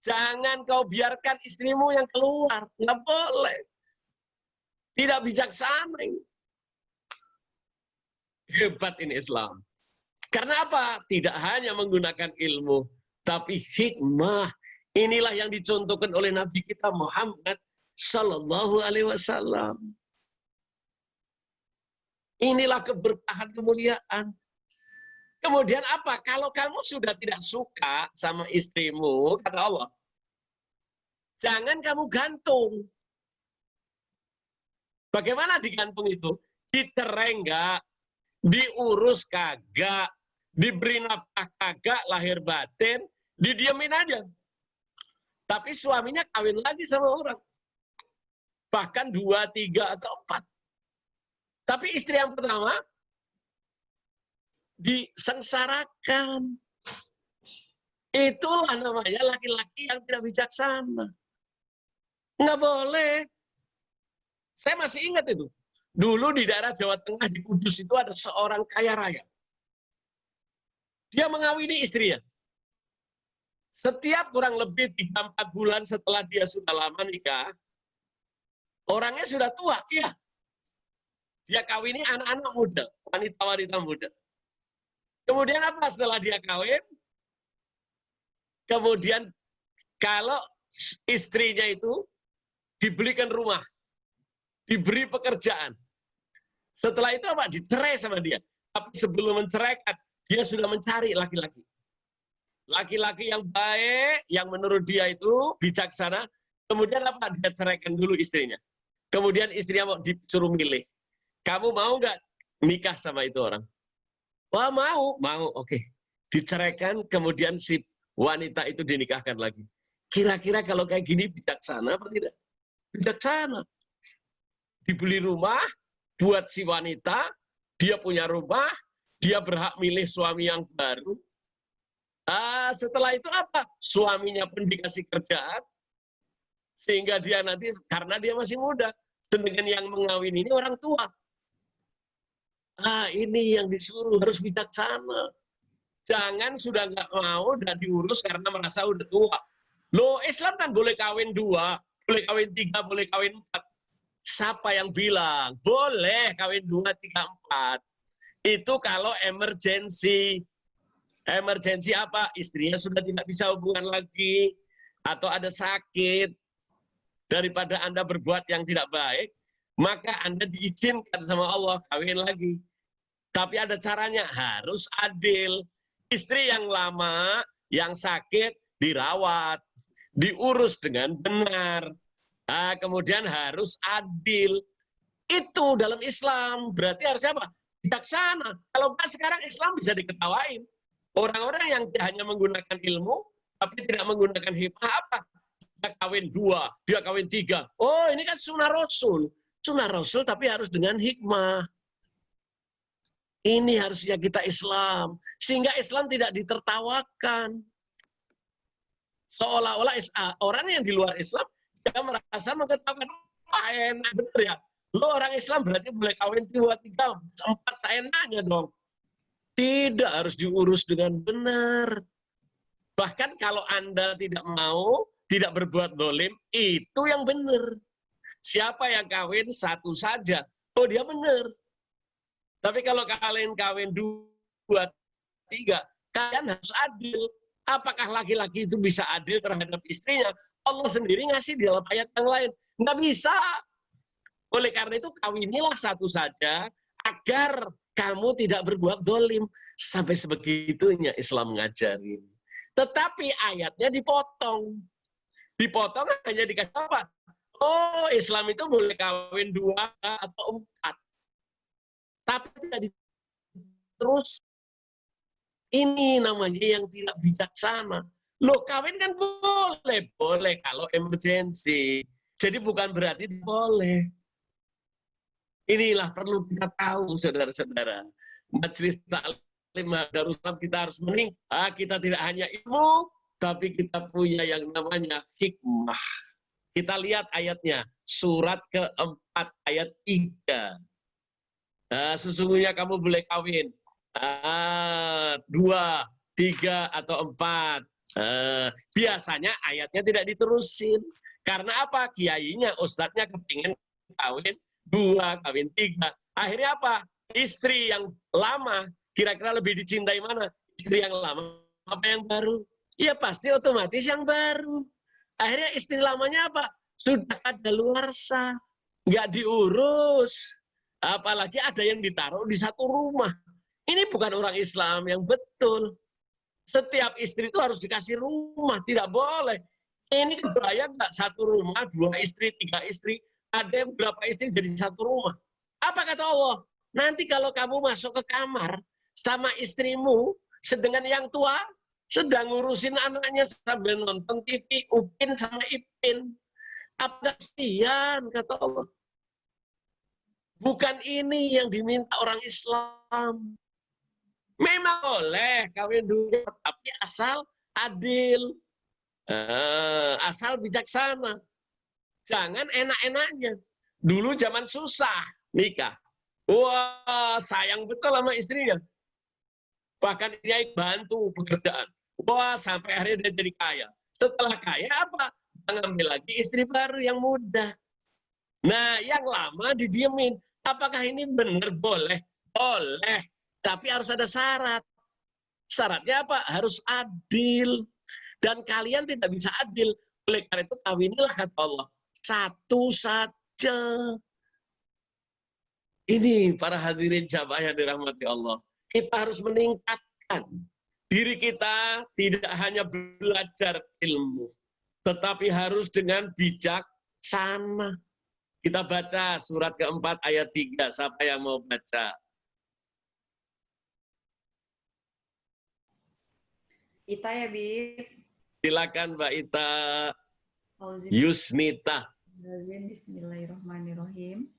Jangan kau biarkan istrimu yang keluar. Nggak boleh. Tidak bijaksana ini. Hebat ini Islam. Karena apa? Tidak hanya menggunakan ilmu, tapi hikmah. Inilah yang dicontohkan oleh Nabi kita Muhammad Sallallahu Alaihi Wasallam. Inilah keberkahan kemuliaan. Kemudian apa? Kalau kamu sudah tidak suka sama istrimu, kata Allah, jangan kamu gantung. Bagaimana digantung itu? Dicerai enggak, diurus kagak, diberi nafkah kagak, lahir batin, didiamin aja. Tapi suaminya kawin lagi sama orang. Bahkan 2, 3, atau 4. Tapi istri yang pertama disengsarakan. Itulah namanya laki-laki yang tidak bijaksana. Nggak boleh. Saya masih ingat itu. Dulu di daerah Jawa Tengah, di Kudus itu ada seorang kaya raya. Dia mengawini istrinya. Setiap kurang lebih 3-4 bulan setelah dia sudah lama nikah, orangnya sudah tua. Iya. Dia kawini anak-anak muda, wanita-wanita muda. Kemudian apa setelah dia kawin? Kemudian kalau istrinya itu dibelikan rumah, diberi pekerjaan. Setelah itu apa? Dicerai sama dia. Tapi sebelum menceraikan, dia sudah mencari laki-laki. Laki-laki yang baik, yang menurut dia itu bijaksana. Kemudian apa? Dia ceraikan dulu istrinya. Kemudian istrinya mau disuruh milih. Kamu mau nggak nikah sama itu orang? Wah, mau. Oke. Diceraikan, kemudian si wanita itu dinikahkan lagi. Kira-kira kalau kayak gini bijaksana apa tidak? Bijaksana. Dibeli rumah buat si wanita, dia punya rumah, dia berhak milih suami yang baru. Setelah itu apa? Suaminya pun dikasih kerjaan, sehingga dia nanti, karena dia masih muda, sedangkan yang mengawin ini orang tua. Ini yang disuruh, harus bijaksana. Jangan sudah nggak mau dan diurus karena merasa udah tua. Loh, Islam kan boleh kawin 2, boleh kawin 3, boleh kawin 4. Siapa yang bilang? Boleh kawin 2, 3, 4. Itu kalau emergensi. Emergensi apa? Istrinya sudah tidak bisa hubungan lagi, atau ada sakit. Daripada Anda berbuat yang tidak baik, maka Anda diizinkan sama Allah kawin lagi. Tapi ada caranya, harus adil. Istri yang lama, yang sakit, dirawat, diurus dengan benar. Kemudian harus adil. Itu dalam Islam. Berarti harus apa? Bijaksana. Kalau pas sekarang Islam bisa diketawain. Orang-orang yang hanya menggunakan ilmu, tapi tidak menggunakan hikmah apa? Dia kawin 2, dia kawin 3. Oh, ini kan sunnah Rasul. Sunnah Rasul tapi harus dengan hikmah. Ini harusnya kita Islam. Sehingga Islam tidak ditertawakan. Seolah-olah orang yang di luar Islam, dia merasa mengetawakan, wah enak, bener ya. Lo orang Islam berarti boleh kawin 2, 3, 4, seenaknya dong. Tidak, harus diurus dengan benar. Bahkan kalau Anda tidak mau, tidak berbuat dolim, itu yang benar. Siapa yang kawin 1 saja, oh dia benar. Tapi kalau kalian kawin 2, 3, kalian harus adil. Apakah laki-laki itu bisa adil terhadap istrinya? Allah sendiri ngasih di dalam ayat yang lain. Nggak bisa. Oleh karena itu kawinilah 1 saja, agar kamu tidak berbuat dolim. Sampai sebegitunya Islam ngajarin. Tetapi ayatnya dipotong. Dipotong hanya dikasih apa? Oh, Islam itu boleh kawin 2 atau 4. Tapi tidak terus. Ini namanya yang tidak bijaksana. Loh, kawin kan boleh kalau emergensi. Jadi bukan berarti boleh. Inilah perlu kita tahu, saudara-saudara. Majelis Taklim Darussalam kita harus meningkat. Kita tidak hanya ilmu, tapi kita punya yang namanya hikmah. Kita lihat ayatnya, surat ke-4 ayat 3. Sesungguhnya kamu boleh kawin 2, 3, atau 4. Biasanya ayatnya tidak diterusin. Karena apa? Kiainya, ustadznya kepingin kawin 2, kawin 3. Akhirnya apa? Istri yang lama, kira-kira lebih dicintai mana? Istri yang lama apa yang baru? Ya pasti otomatis yang baru. Akhirnya istri lamanya apa? Sudah kadaluarsa, nggak diurus. Apalagi ada yang ditaruh di satu rumah. Ini bukan orang Islam yang betul. Setiap istri itu harus dikasih rumah, tidak boleh. Ini kebayang nggak, satu rumah, 2 istri, 3 istri, ada yang berapa istri jadi satu rumah. Apa kata Allah? Nanti kalau kamu masuk ke kamar sama istrimu, sedangkan yang tua sedang ngurusin anaknya sambil nonton TV, Upin sama Ipin. Apa kasihan, kata Allah. Bukan ini yang diminta orang Islam. Memang boleh kawin dua, tapi asal adil. Asal bijaksana. Jangan enak-enaknya. Dulu zaman susah nikah. Wah, sayang betul sama istrinya. Bahkan dia bantu pekerjaan. Wah, sampai akhirnya dia jadi kaya. Setelah kaya apa? Mengambil lagi istri baru yang muda. Nah, yang lama didiemin. Apakah ini benar boleh? Boleh. Tapi harus ada syarat. Syaratnya apa? Harus adil. Dan kalian tidak bisa adil. Oleh karena itu kawinilah, kata Allah. Satu saja. Ini para hadirin jamaah yang dirahmati Allah. Kita harus meningkatkan diri kita, tidak hanya belajar ilmu, tetapi harus dengan bijaksana. Kita baca surat keempat ayat 3. Siapa yang mau baca? Ita ya, Bib. Silakan Mbak Ita. Yusmita. Bismillahirrahmanirrahim.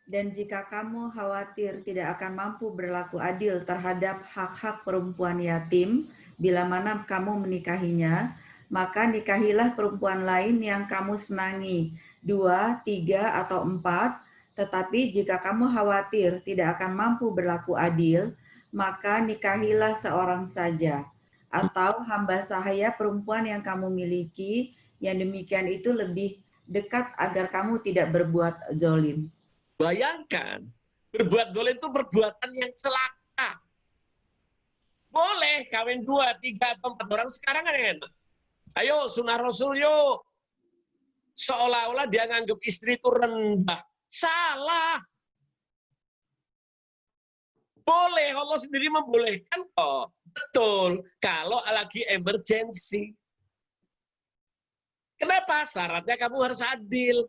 Dan jika kamu khawatir tidak akan mampu berlaku adil terhadap hak-hak perempuan yatim, bila mana kamu menikahinya, maka nikahilah perempuan lain yang kamu senangi, 2, 3, atau 4. Tetapi jika kamu khawatir tidak akan mampu berlaku adil, maka nikahilah seorang saja. Atau hamba sahaya perempuan yang kamu miliki, yang demikian itu lebih dekat agar kamu tidak berbuat zalim. Bayangkan, berbuat zalim itu perbuatan yang celaka. Boleh kawin 2, 3, atau 4 orang sekarang kan enak. Ayo, sunnah Rasul yuk. Seolah-olah dia nganggap istri itu rendah. Salah. Boleh, Allah sendiri membolehkan kok. Betul, kalau lagi emergency. Kenapa? Syaratnya kamu harus adil.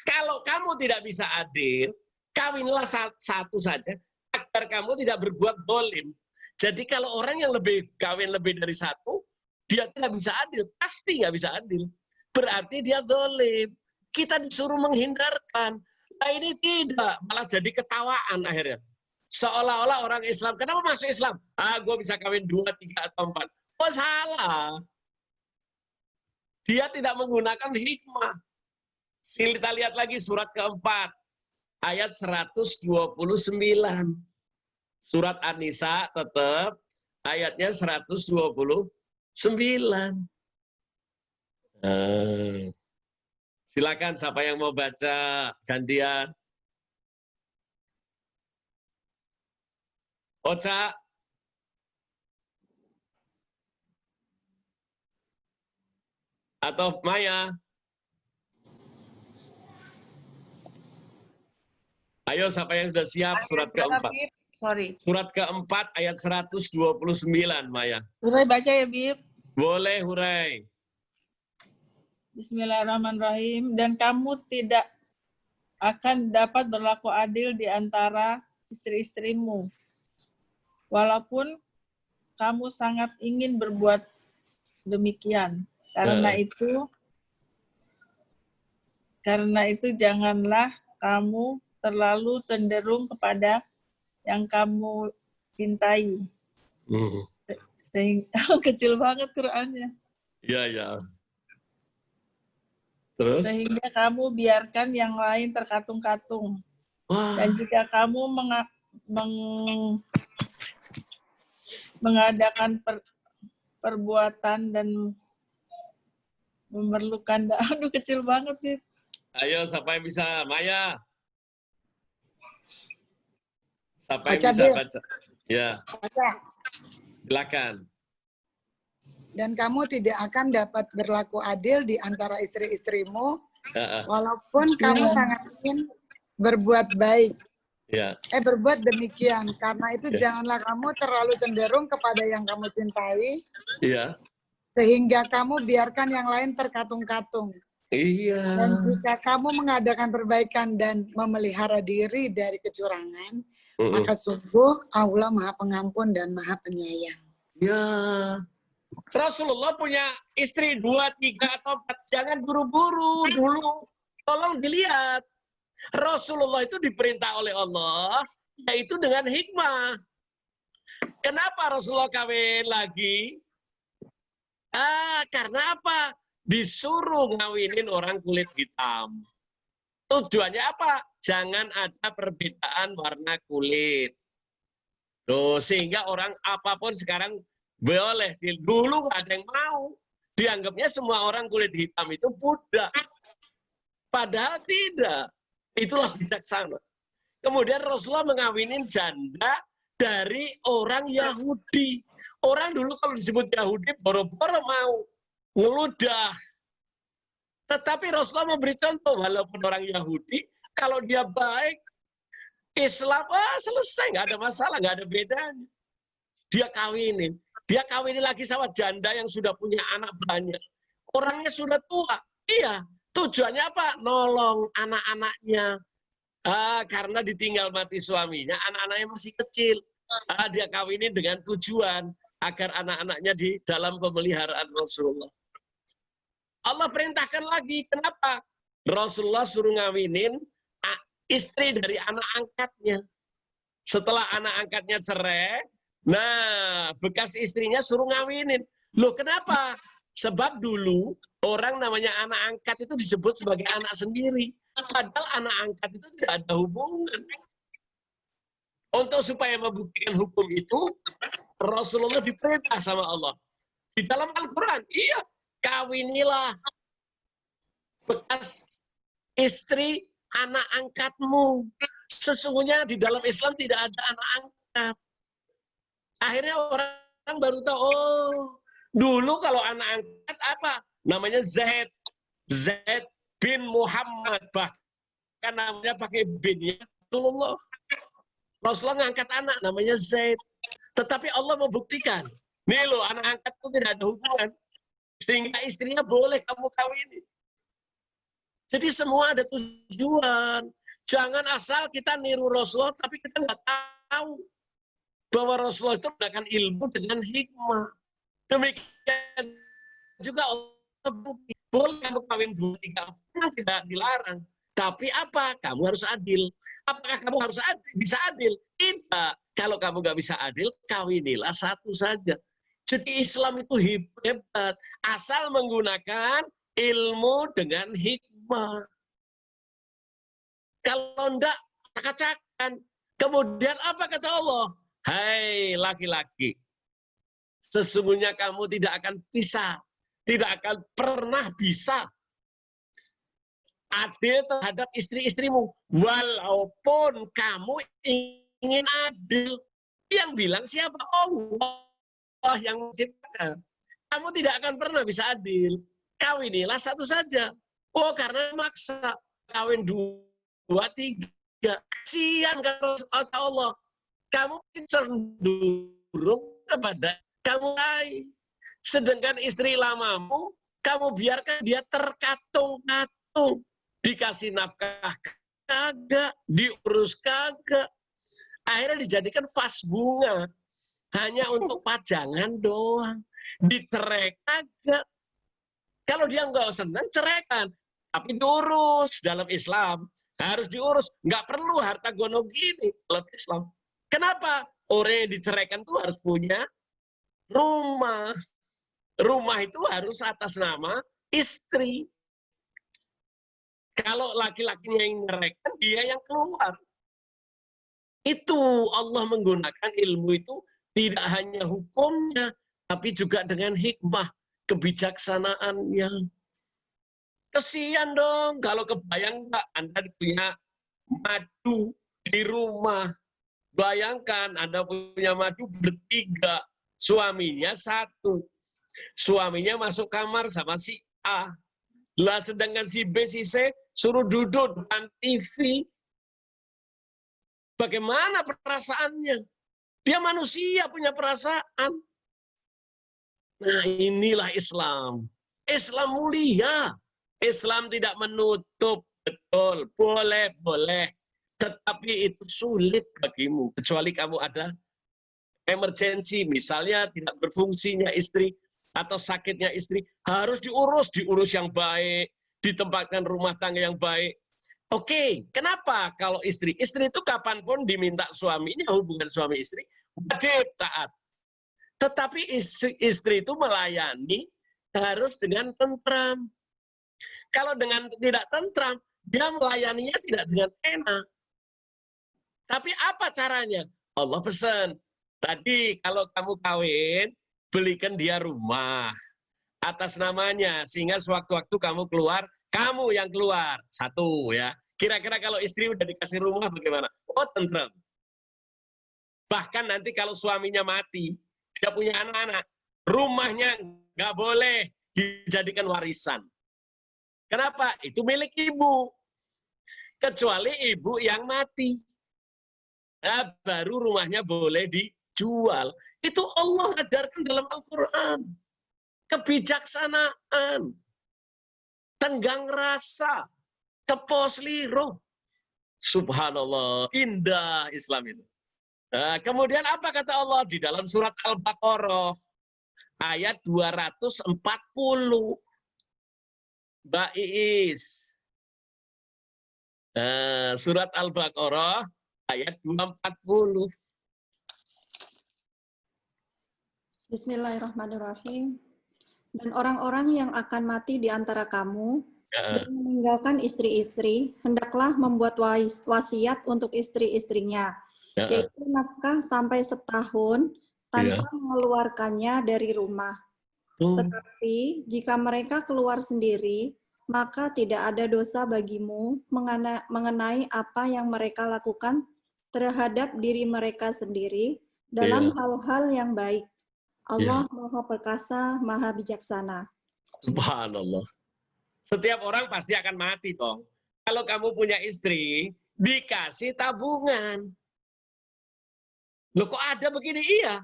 Kalau kamu tidak bisa adil, kawinlah satu saja, agar kamu tidak berbuat zalim. Jadi kalau orang yang kawin lebih dari satu, dia tidak bisa adil, pasti nggak bisa adil. Berarti dia zalim. Kita disuruh menghindarkan. Nah ini tidak, malah jadi ketawaan akhirnya. Seolah-olah orang Islam, kenapa masuk Islam? Gue bisa kawin 2, 3, atau 4. Oh salah. Dia tidak menggunakan hikmah. Kita lihat lagi surat keempat, ayat 129. Surat An-Nisa tetap ayatnya 129. Silakan siapa yang mau baca gantian. Ocha. Atau Maya. Ayo siapa yang sudah siap surat keempat. Sorry. Surat keempat ayat 129, Maya. Hurai baca ya, Bib. Boleh, Hurai. Bismillahirrahmanirrahim. Dan kamu tidak akan dapat berlaku adil di antara istri-istrimu. Walaupun kamu sangat ingin berbuat demikian. Karena itu janganlah kamu terlalu cenderung kepada yang kamu cintai. Sehingga kecil banget Qurannya. Iya, ya. Terus? Sehingga kamu biarkan yang lain terkatung-katung. Dan jika kamu mengadakan perbuatan dan memerlukan, aduh kecil banget nih. Ayo siapa yang bisa? Maya. Siapa yang Baca, bisa Bil. baca? Ya. Baca. Silakan. Dan kamu tidak akan dapat berlaku adil di antara istri-istrimu, walaupun kamu sangat ingin berbuat baik. Ya. Berbuat demikian. Karena itu Ya. janganlah kamu terlalu cenderung kepada yang kamu cintai, Iya. sehingga kamu biarkan yang lain terkatung-katung. Iya. Dan jika kamu mengadakan perbaikan dan memelihara diri dari kecurangan, maka sungguh Allah Maha Pengampun dan Maha Penyayang. Ya. Rasulullah punya istri 2, 3, atau 4. Jangan buru-buru dulu. Tolong dilihat. Rasulullah itu diperintah oleh Allah, yaitu dengan hikmah. Kenapa Rasulullah kawin lagi? Karena apa? Disuruh ngawinin orang kulit hitam. Tujuannya apa? Jangan ada perbedaan warna kulit. Tuh, sehingga orang apapun sekarang boleh. Dulu nggak ada yang mau. Dianggapnya semua orang kulit hitam itu budak. Padahal tidak. Itulah bijaksana. Kemudian Rasulullah mengawinin janda dari orang Yahudi. Orang dulu kalau disebut Yahudi, boro-boro mau. Ngeludah. Tetapi Rasulullah memberi contoh, walaupun orang Yahudi, kalau dia baik, Islam, selesai, nggak ada masalah, nggak ada bedanya. Dia kawinin. Dia kawinin lagi sama janda yang sudah punya anak banyak. Orangnya sudah tua. Iya. Tujuannya apa? Nolong anak-anaknya. Karena ditinggal mati suaminya, anak-anaknya masih kecil. Dia kawinin dengan tujuan agar anak-anaknya di dalam pemeliharaan Rasulullah. Allah perintahkan lagi. Kenapa? Rasulullah suruh ngawinin istri dari anak angkatnya. Setelah anak angkatnya cerai, bekas istrinya suruh ngawinin. Loh, kenapa? Sebab dulu orang namanya anak angkat itu disebut sebagai anak sendiri. Padahal anak angkat itu tidak ada hubungan. Untuk supaya membuktikan hukum itu, Rasulullah diperintah sama Allah. Di dalam Al-Quran, iya, kawinilah bekas istri anak angkatmu. Sesungguhnya di dalam Islam tidak ada anak angkat. Akhirnya orang baru tahu, oh, dulu kalau anak angkat apa? Namanya Zaid. Zaid bin Muhammad. Bahkan namanya pakai bin, ya. Rasulullah ngangkat anak namanya Zaid. Tetapi Allah membuktikan. Nih loh, anak angkat itu tidak ada hubungan. Sehingga istrinya boleh kamu kawinin. Jadi semua ada tujuan. Jangan asal kita niru Rasulullah, tapi kita nggak tahu bahwa Rasulullah itu menggunakan ilmu dengan hikmah. Demikian juga Allah boleh kamu kawin 2, 3, 4, tidak dilarang. Tapi apa? Kamu harus adil. Apakah kamu harus bisa adil? Tidak. Kalau kamu nggak bisa adil, kawinilah satu saja. Jadi Islam itu hebat. Asal menggunakan ilmu dengan hikmah. Kalau enggak, acak-acakan. Kemudian apa kata Allah? Hai laki-laki, sesungguhnya kamu tidak akan bisa, tidak akan pernah bisa adil terhadap istri-istrimu. Walaupun kamu ingin adil. Yang bilang siapa? Allah yang menciptakan. Kamu tidak akan pernah bisa adil. Kawinilah satu saja. Oh, karena maksa. Kawin 2, 3. Kasihan kata Allah. Kamu cenderung kepada kamu lain. Sedangkan istri lamamu, kamu biarkan dia terkatung-katung. Dikasih nafkah kagak, diurus kagak. Akhirnya dijadikan vas bunga. Hanya untuk pajangan doang. Dicerai kagak. Kalau dia nggak senang, ceraikan. Tapi diurus dalam Islam. Harus diurus. Nggak perlu harta gono gini dalam Islam. Kenapa? Orang yang diceraikan itu harus punya rumah. Rumah itu harus atas nama istri. Kalau laki-lakinya yang nyeraikan, dia yang keluar. Itu Allah menggunakan ilmu itu tidak hanya hukumnya, tapi juga dengan hikmah, kebijaksanaannya. Kesian dong kalau kebayang Pak, Anda punya madu di rumah. Bayangkan Anda punya madu bertiga, suaminya 1. Suaminya masuk kamar sama si A. Lah sedangkan si B, si C suruh duduk depan TV. Bagaimana perasaannya? Dia manusia, punya perasaan. Nah, inilah Islam. Islam mulia. Islam tidak menutup. Betul, boleh. Tetapi itu sulit bagimu. Kecuali kamu ada emergensi. Misalnya tidak berfungsinya istri atau sakitnya istri. Harus diurus yang baik. Ditempatkan rumah tangga yang baik. Oke, kenapa kalau istri? Istri itu kapanpun diminta suaminya, hubungan suami istri, wajib taat. Tetapi istri itu melayani harus dengan tentram. Kalau dengan tidak tentram, dia melayaninya tidak dengan enak. Tapi apa caranya? Allah pesan. Tadi kalau kamu kawin, belikan dia rumah atas namanya. Sehingga sewaktu-waktu kamu keluar, kamu yang keluar. Satu ya. Kira-kira kalau istri udah dikasih rumah bagaimana? Oh, tentram. Bahkan nanti kalau suaminya mati, dia punya anak-anak, rumahnya nggak boleh dijadikan warisan. Kenapa? Itu milik ibu. Kecuali ibu yang mati. Nah, baru rumahnya boleh dijual. Itu Allah ajarkan dalam Al-Quran. Kebijaksanaan. Tenggang rasa. Keposliro. Subhanallah. Indah Islam itu. Nah, kemudian apa kata Allah di dalam surat Al-Baqarah ayat 240. Mbak Iis. Nah, surat Al-Baqarah ayat 240. Bismillahirrahmanirrahim. Dan orang-orang yang akan mati di antara kamu dan meninggalkan istri-istri, hendaklah membuat wasiat untuk istri-istrinya, yaitu nafkah sampai setahun tanpa mengeluarkannya dari rumah. Tetapi jika mereka keluar sendiri, maka tidak ada dosa bagimu mengenai apa yang mereka lakukan terhadap diri mereka sendiri dalam hal-hal yang baik. Allah Maha Perkasa, Maha Bijaksana. Subhanallah. Setiap orang pasti akan mati, toh. Kalau kamu punya istri, dikasih tabungan. Loh, kok ada begini? Iya.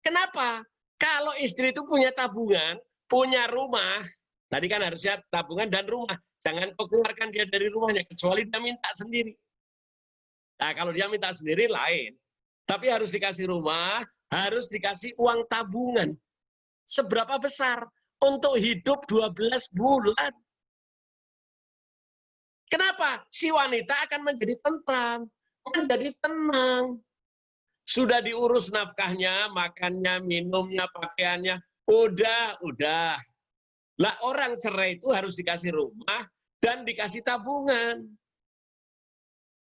Kenapa? Kalau istri itu punya tabungan, punya rumah, tadi kan harusnya tabungan dan rumah. Jangan kau keluarkan dia dari rumahnya, kecuali dia minta sendiri. Nah, kalau dia minta sendiri, lain. Tapi harus dikasih rumah, harus dikasih uang tabungan. Seberapa besar? Untuk hidup 12 bulan. Kenapa? Si wanita akan menjadi tentram, menjadi tenang. Sudah diurus nafkahnya, makannya, minumnya, pakaiannya. Udah. Lah orang cerai itu harus dikasih rumah dan dikasih tabungan.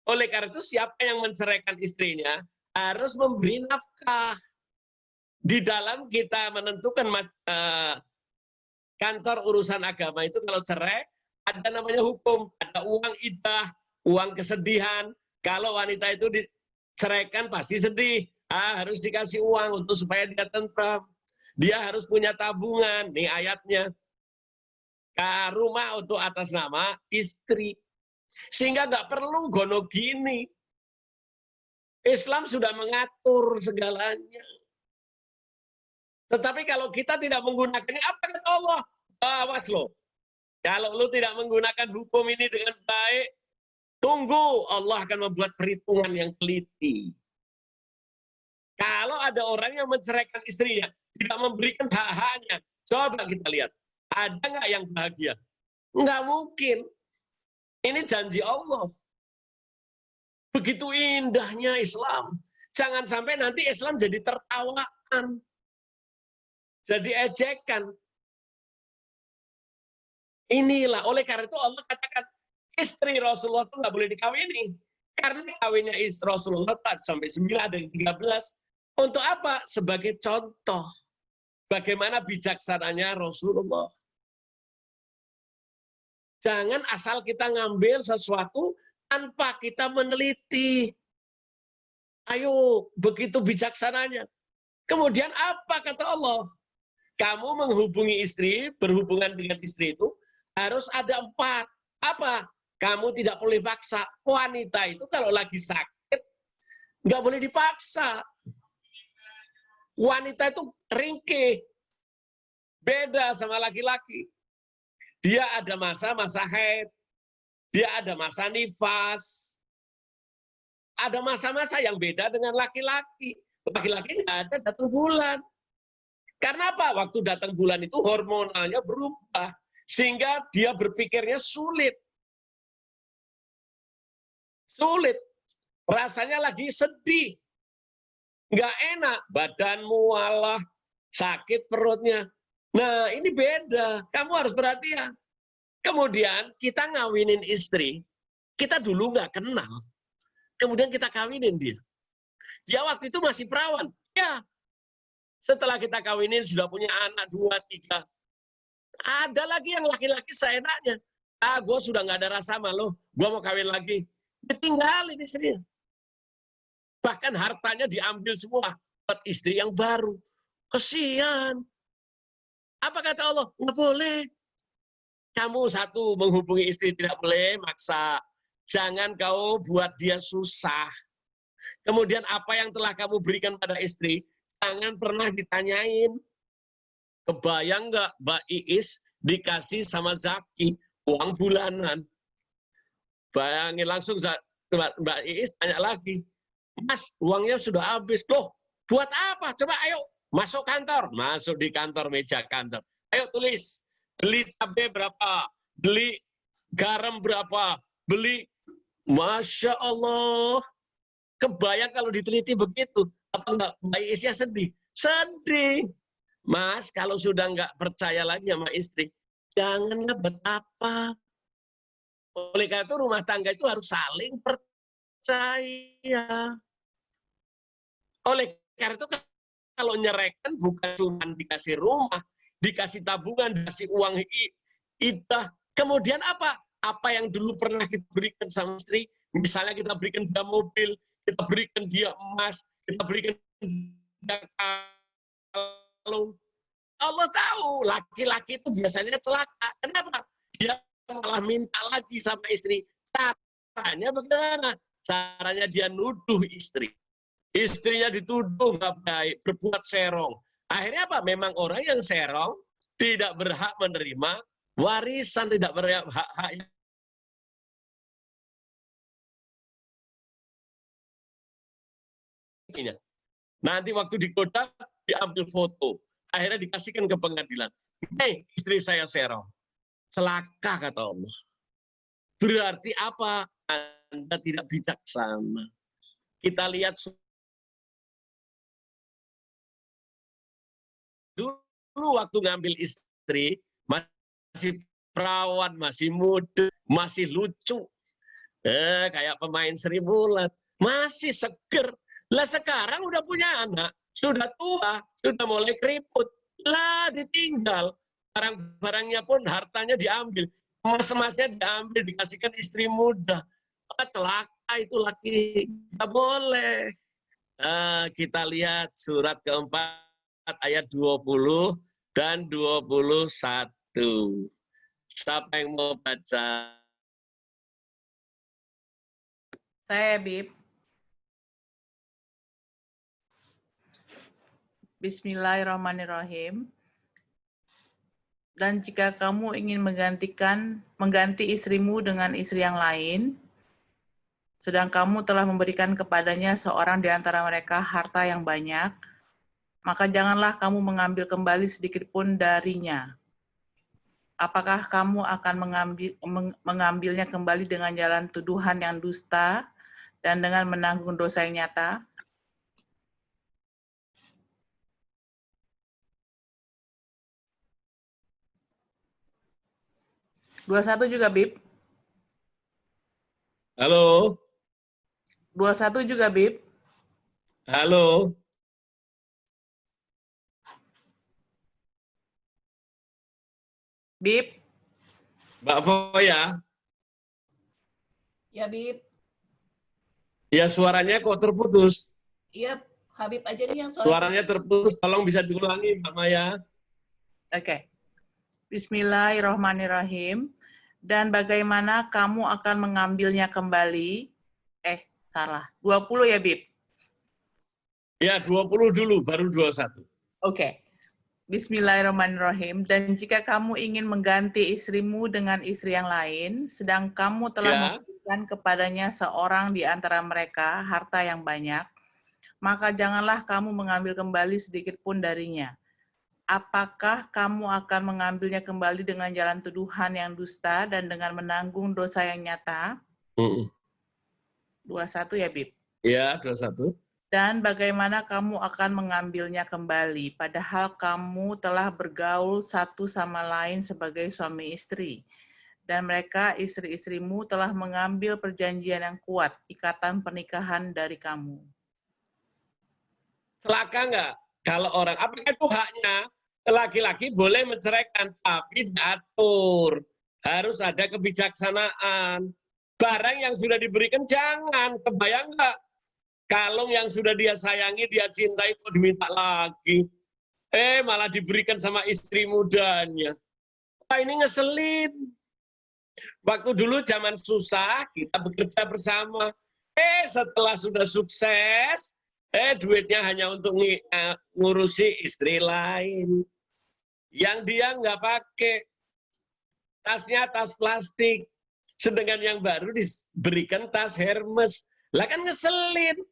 Oleh karena itu siapa yang menceraikan istrinya harus memberi nafkah. Di dalam kita menentukan kantor urusan agama itu kalau cerai, ada namanya hukum, ada uang iddah, uang kesedihan. Kalau wanita itu diceraikan pasti sedih, harus dikasih uang untuk supaya dia tentram. Dia harus punya tabungan, nih ayatnya. Rumah untuk atas nama istri. Sehingga nggak perlu gono gini. Islam sudah mengatur segalanya. Tetapi kalau kita tidak menggunakannya, apa kata Allah? Awas loh. Kalau lu tidak menggunakan hukum ini dengan baik, tunggu Allah akan membuat perhitungan yang teliti. Kalau ada orang yang menceraikan istrinya, tidak memberikan hak-haknya, coba kita lihat. Ada nggak yang bahagia? Nggak mungkin. Ini janji Allah. Begitu indahnya Islam. Jangan sampai nanti Islam jadi tertawaan. Jadi ejekan. Inilah, oleh karena itu Allah katakan, istri Rasulullah itu nggak boleh dikawini. Karena kawinnya istri Rasulullah sampai 9 ada 13. Untuk apa? Sebagai contoh. Bagaimana bijaksananya Rasulullah. Jangan asal kita ngambil sesuatu tanpa kita meneliti. Ayo, begitu bijaksananya. Kemudian apa kata Allah? Kamu menghubungi istri, berhubungan dengan istri itu, harus ada 4. Apa? kamu tidak boleh paksa. Wanita itu kalau lagi sakit, nggak boleh dipaksa. Wanita itu ringkih. Beda sama laki-laki. Dia ada masa-masa haid. Dia ada masa nifas. Ada masa-masa yang beda dengan laki-laki. Laki-laki nggak ada datang bulan. Karena apa? Waktu datang bulan itu hormonalnya berubah. Sehingga dia berpikirnya sulit. Sulit. Rasanya lagi sedih. Nggak enak. Badan mualah. Sakit perutnya. Nah, ini beda. Kamu harus perhatian. Kemudian kita ngawinin istri. Kita dulu nggak kenal. Kemudian kita kawinin dia. Dia waktu itu masih perawan. Ya. Setelah kita kawinin sudah punya anak 2, 3. Ada lagi yang laki-laki seenaknya. Gue sudah nggak ada rasa sama lo. Gue mau kawin lagi. Ditinggalin istrinya. Bahkan hartanya diambil semua. Buat istri yang baru. Kesian. Apa kata Allah? Nggak boleh. Kamu satu menghubungi istri tidak boleh maksa. Jangan kau buat dia susah. Kemudian apa yang telah kamu berikan pada istri, jangan pernah ditanyain. Kebayang nggak Mbak Iis dikasih sama Zaki uang bulanan? Bayangin langsung Mbak Iis tanya lagi. Mas, uangnya sudah habis. Loh, buat apa? Coba ayo. Masuk kantor, masuk di kantor, meja kantor. Ayo tulis, beli cabai berapa, beli garam berapa, beli, Masya Allah. Kebayang kalau diteliti begitu, apa enggak Mbak Isya sedih? Sedih. Mas, kalau sudah enggak percaya lagi sama istri, janganlah betapa. Oleh karena itu rumah tangga itu harus saling percaya. Oleh karena itu kalau nyerahkan bukan cuma dikasih rumah, dikasih tabungan, dikasih uang idah. Kemudian apa? Apa yang dulu pernah kita berikan sama istri, misalnya kita berikan dia mobil, kita berikan dia emas, kita berikan dia kalung. Allah tahu, laki-laki itu biasanya celaka. Kenapa? Dia malah minta lagi sama istri. Caranya bagaimana? Caranya dia nuduh istri. Istrinya dituduh nggak baik, berbuat serong. Akhirnya apa? Memang orang yang serong tidak berhak menerima warisan, tidak berhak hak. Nanti waktu digoda, diambil foto. Akhirnya dikasihkan ke pengadilan. Istri saya serong. Celaka kata Allah. Berarti apa? Anda tidak bijaksana. Kita lihat dulu waktu ngambil istri, masih perawan, masih muda, masih lucu. Kayak pemain Sri Mulat. Masih seger. Lah sekarang udah punya anak, sudah tua, sudah mulai keriput. Lah ditinggal. Barang-barangnya pun hartanya diambil. Emas-emasnya diambil, dikasihkan istri muda. Celaka itu laki. Nggak boleh. Kita lihat surat keempat. Ayat 20 dan 21. Siapa yang mau baca? Saya, Bib. Bismillahirrahmanirrahim. Dan jika kamu ingin mengganti istrimu dengan istri yang lain, sedang kamu telah memberikan kepadanya seorang di antara mereka harta yang banyak, maka janganlah kamu mengambil kembali sedikit pun darinya. Apakah kamu akan mengambilnya kembali dengan jalan tuduhan yang dusta dan dengan menanggung dosa yang nyata? Dua satu juga, Bib. Halo. 21 juga, Bib. Halo. Bib. Mbak Boya. Ya, Bib. Ya, suaranya kok terputus. Iya, Habib aja nih yang suaranya terputus. Tolong bisa diulangi, Mbak Maya. Oke. Bismillahirrahmanirrahim. Dan bagaimana kamu akan mengambilnya kembali? Salah. 20 ya, Bib? Ya, 20 dulu, baru 21. Oke. Bismillahirrahmanirrahim. Dan jika kamu ingin mengganti istrimu dengan istri yang lain, sedang kamu telah memberikan kepadanya seorang di antara mereka harta yang banyak, maka janganlah kamu mengambil kembali sedikit pun darinya. Apakah kamu akan mengambilnya kembali dengan jalan tuduhan yang dusta dan dengan menanggung dosa yang nyata? 21 ya, Bib? Ya, 21. Dan bagaimana kamu akan mengambilnya kembali, padahal kamu telah bergaul satu sama lain sebagai suami istri. Dan mereka, istri-istrimu, telah mengambil perjanjian yang kuat, ikatan pernikahan dari kamu. Celaka nggak? Kalau orang, apakah itu haknya? Laki-laki boleh menceraikan, tapi diatur. Harus ada kebijaksanaan. Barang yang sudah diberikan jangan. Kebayang nggak? Kalung yang sudah dia sayangi, dia cintai, kok diminta lagi. Malah diberikan sama istri mudanya. Wah, ini ngeselin. Waktu dulu zaman susah, kita bekerja bersama. Setelah sudah sukses, duitnya hanya untuk ngurusi istri lain. Yang dia nggak pakai. Tasnya tas plastik. Sedangkan yang baru diberikan tas Hermes. Lah kan ngeselin.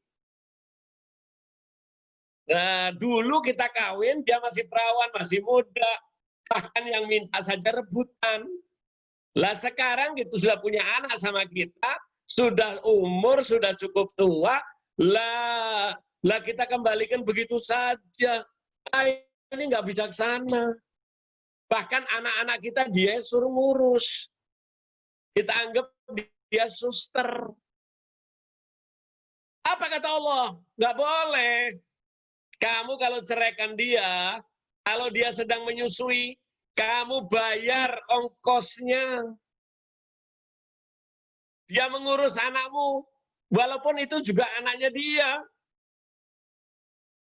Nah, dulu kita kawin, dia masih perawan, masih muda. Bahkan yang minta saja rebutan. Lah sekarang gitu sudah punya anak sama kita, sudah umur, sudah cukup tua, lah kita kembalikan begitu saja. Ini nggak bijaksana. Bahkan anak-anak kita dia suruh ngurus. Kita anggap dia suster. Apa kata Allah? Nggak boleh. Kamu kalau ceraikan dia, kalau dia sedang menyusui, kamu bayar ongkosnya. Dia mengurus anakmu, walaupun itu juga anaknya dia.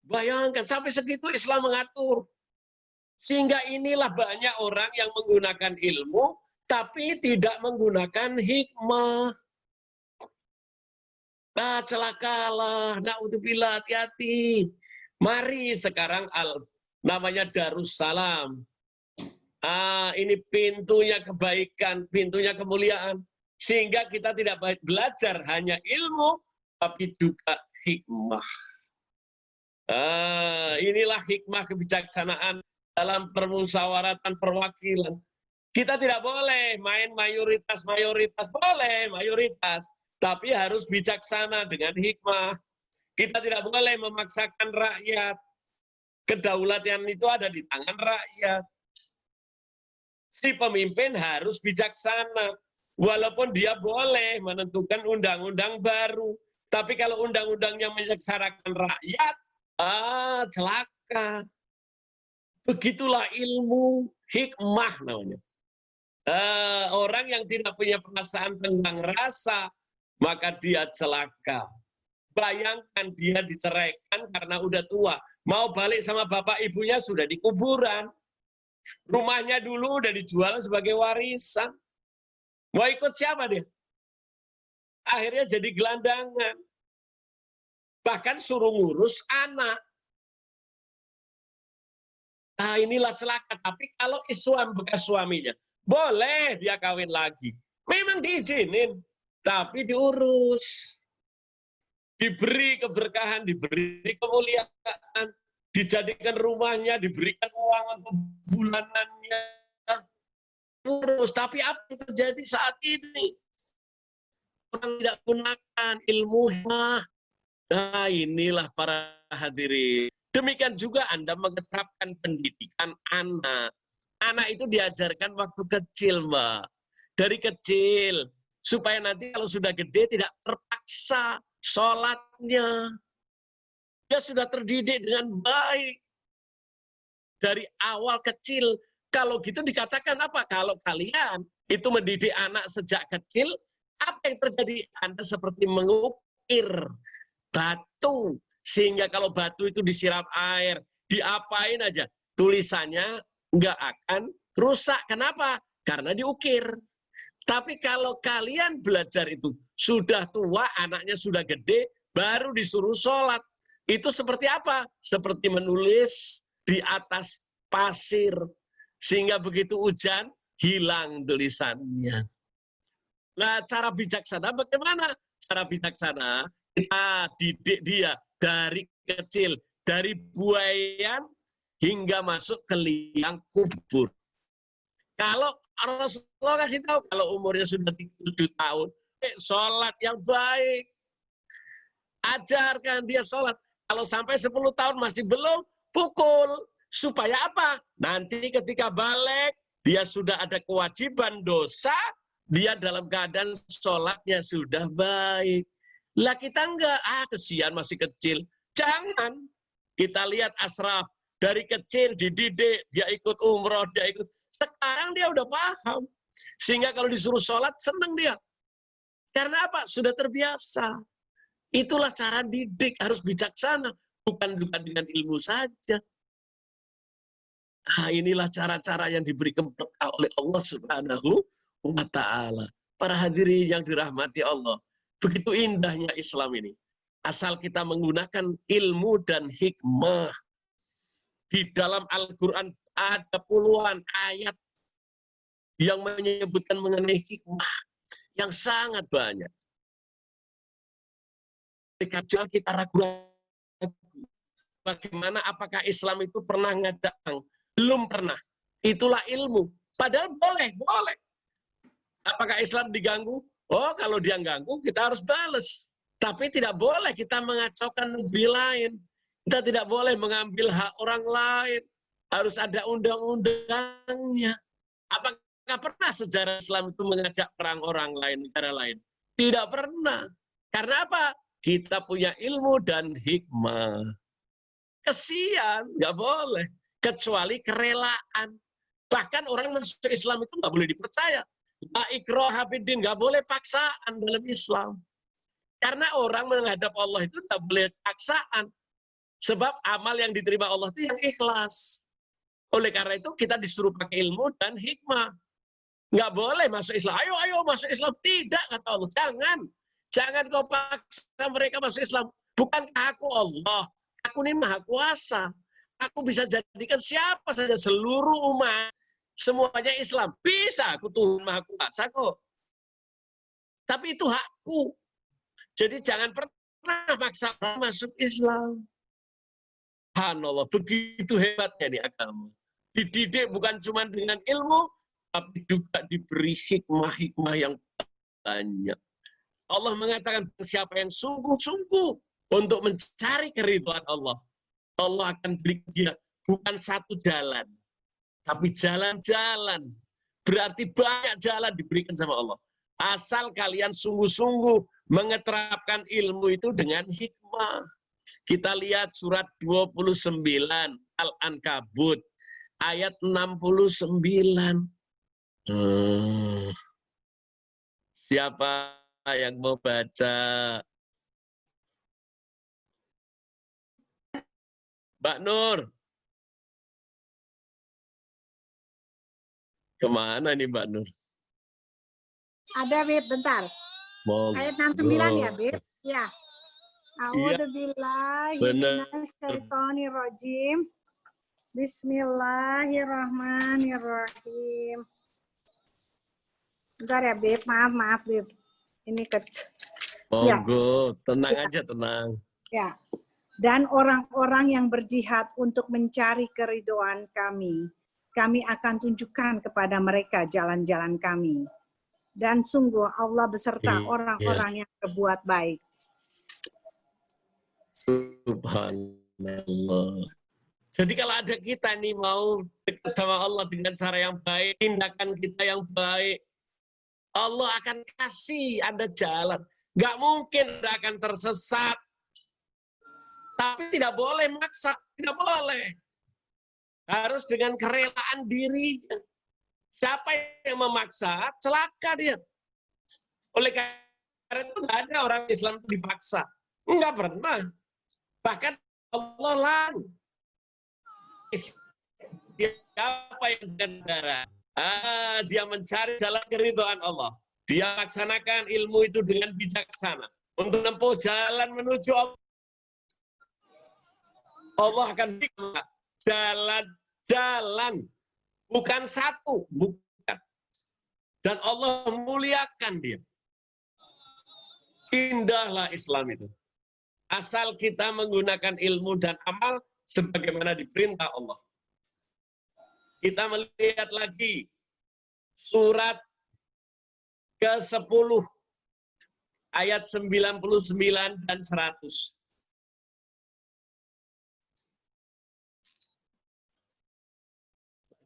Bayangkan, sampai segitu Islam mengatur. Sehingga inilah banyak orang yang menggunakan ilmu, tapi tidak menggunakan hikmah. Celakalah, na'udzubillah, hati-hati. Mari sekarang namanya Darussalam. Ini pintunya kebaikan, pintunya kemuliaan. Sehingga kita tidak belajar hanya ilmu, tapi juga hikmah. Inilah hikmah kebijaksanaan dalam permusyawaratan perwakilan. Kita tidak boleh main mayoritas, boleh mayoritas, tapi harus bijaksana dengan hikmah. Kita tidak boleh memaksakan rakyat. Kedaulatan itu ada di tangan rakyat. Si pemimpin harus bijaksana. Walaupun dia boleh menentukan undang-undang baru. Tapi kalau undang-undangnya menyengsarakan rakyat, celaka. Begitulah ilmu hikmah namanya. Orang yang tidak punya perasaan tentang rasa, maka dia celaka. Bayangkan dia diceraikan karena udah tua. Mau balik sama bapak ibunya sudah di kuburan. Rumahnya dulu udah dijual sebagai warisan. Mau ikut siapa dia? Akhirnya jadi gelandangan. Bahkan suruh ngurus anak. Inilah celaka. Tapi kalau bekas suaminya, boleh dia kawin lagi. Memang diizinin, tapi diurus. Diberi keberkahan, diberi kemuliaan, dijadikan rumahnya, diberikan uang untuk bulanannya. Urus. Tapi apa yang terjadi saat ini? Orang tidak gunakan ilmu hikmah. Nah, inilah para hadirin. Demikian juga Anda mengetapkan pendidikan anak. Anak itu diajarkan waktu kecil, Mbak. Dari kecil. Supaya nanti kalau sudah gede tidak terpaksa sholatnya. Dia sudah terdidik dengan baik. Dari awal kecil. Kalau gitu dikatakan apa? Kalau kalian itu mendidik anak sejak kecil, apa yang terjadi? Anda seperti mengukir batu. Sehingga kalau batu itu disiram air, diapain aja, tulisannya nggak akan rusak. Kenapa? Karena diukir. Tapi kalau kalian belajar itu sudah tua, anaknya sudah gede, baru disuruh sholat. Itu seperti apa? Seperti menulis di atas pasir. Sehingga begitu hujan, hilang tulisannya. Nah, cara bijaksana bagaimana? Cara bijaksana, kita didik dia dari kecil, dari buayan hingga masuk ke liang kubur. Kalau Rasulullah kasih tahu, kalau umurnya sudah 7 tahun, sholat yang baik. Ajarkan dia sholat. Kalau sampai 10 tahun masih belum, pukul. Supaya apa? Nanti ketika balik, dia sudah ada kewajiban dosa, dia dalam keadaan sholatnya sudah baik. Lah kita enggak, kesian masih kecil. Jangan. Kita lihat Ashraf, dari kecil dididik, dia ikut umroh, dia ikut. Sekarang dia udah paham. Sehingga kalau disuruh sholat, senang dia. Karena apa? Sudah terbiasa. Itulah cara didik, harus bijaksana. Bukan dengan ilmu saja. Inilah cara-cara yang diberi berkah oleh Allah Subhanahu wa Ta'ala. Para hadirin yang dirahmati Allah. Begitu indahnya Islam ini. Asal kita menggunakan ilmu dan hikmah. Di dalam Al-Quran ada puluhan ayat yang menyebutkan mengenai hikmah yang sangat banyak. Jangan kita ragu-ragu. Bagaimana, apakah Islam itu pernah ngadang? Belum pernah. Itulah ilmu. Padahal boleh. Apakah Islam diganggu? Oh, kalau dia ganggu, kita harus balas. Tapi tidak boleh kita mengacaukan negeri lain. Kita tidak boleh mengambil hak orang lain. Harus ada undang-undangnya. Apakah pernah sejarah Islam itu mengajak perang orang lain, negara lain? Tidak pernah. Karena apa? Kita punya ilmu dan hikmah. Kesian, nggak boleh. Kecuali kerelaan. Bahkan orang masuk Islam itu nggak boleh dipercaya. La ikraha fiddin, nggak boleh paksaan dalam Islam. Karena orang menghadap Allah itu nggak boleh paksaan. Sebab amal yang diterima Allah itu yang ikhlas. Oleh karena itu kita disuruh pakai ilmu dan hikmah. Nggak boleh masuk Islam. Ayo masuk Islam. Tidak, kata Allah. Jangan kau paksa mereka masuk Islam. Bukankah aku Allah? Aku ini maha kuasa. Aku bisa jadikan siapa saja, seluruh umat. Semuanya Islam. Bisa, aku Tuhan maha kuasa kok. Tapi itu hakku. Jadi jangan pernah maksa masuk Islam. Subhanallah, begitu hebatnya nih agama. Dididik bukan cuma dengan ilmu, tapi juga diberi hikmah-hikmah yang banyak. Allah mengatakan siapa yang sungguh-sungguh untuk mencari keridhaan Allah, Allah akan beri dia bukan satu jalan, tapi jalan-jalan. Berarti banyak jalan diberikan sama Allah. Asal kalian sungguh-sungguh mengeterapkan ilmu itu dengan hikmah. Kita lihat surat 29 Al-Ankabut ayat 69. Siapa yang mau baca? Mbak Nur. Kemana nih Mbak Nur? Ada, Bib, bentar. Ayat 69 ya, Bib? Ya. A'udzubillahi minasyaitonirrajim. Bismillahirrahmanirrahim. Bentar ya, Bib. Maaf, Bib. Ini Monggo, tenang aja, tenang. Ya. Dan orang-orang yang berjihad untuk mencari keridhaan kami akan tunjukkan kepada mereka jalan-jalan kami. Dan sungguh Allah beserta orang-orang yang berbuat baik. Subhanallah. Jadi kalau ada kita nih mau dekat sama Allah dengan cara yang baik, tindakan kita yang baik, Allah akan kasih ada jalan. Nggak mungkin akan tersesat. Tapi tidak boleh maksa, tidak boleh. Harus dengan kerelaan diri. Siapa yang memaksa, celaka dia. Oleh karena itu nggak ada orang Islam dipaksa. Nggak pernah. Bahkan Allah larang. Siapa yang dengan darah Dia mencari jalan keridhaan Allah. Dia laksanakan ilmu itu dengan bijaksana untuk menempuh jalan menuju Allah. Allah akan berikan jalan-jalan, bukan satu, bukan. Dan Allah muliakan dia. Indahlah Islam itu. Asal kita menggunakan ilmu dan amal sebagaimana diperintah Allah. Kita melihat lagi surat ke-10 ayat 99 dan 100.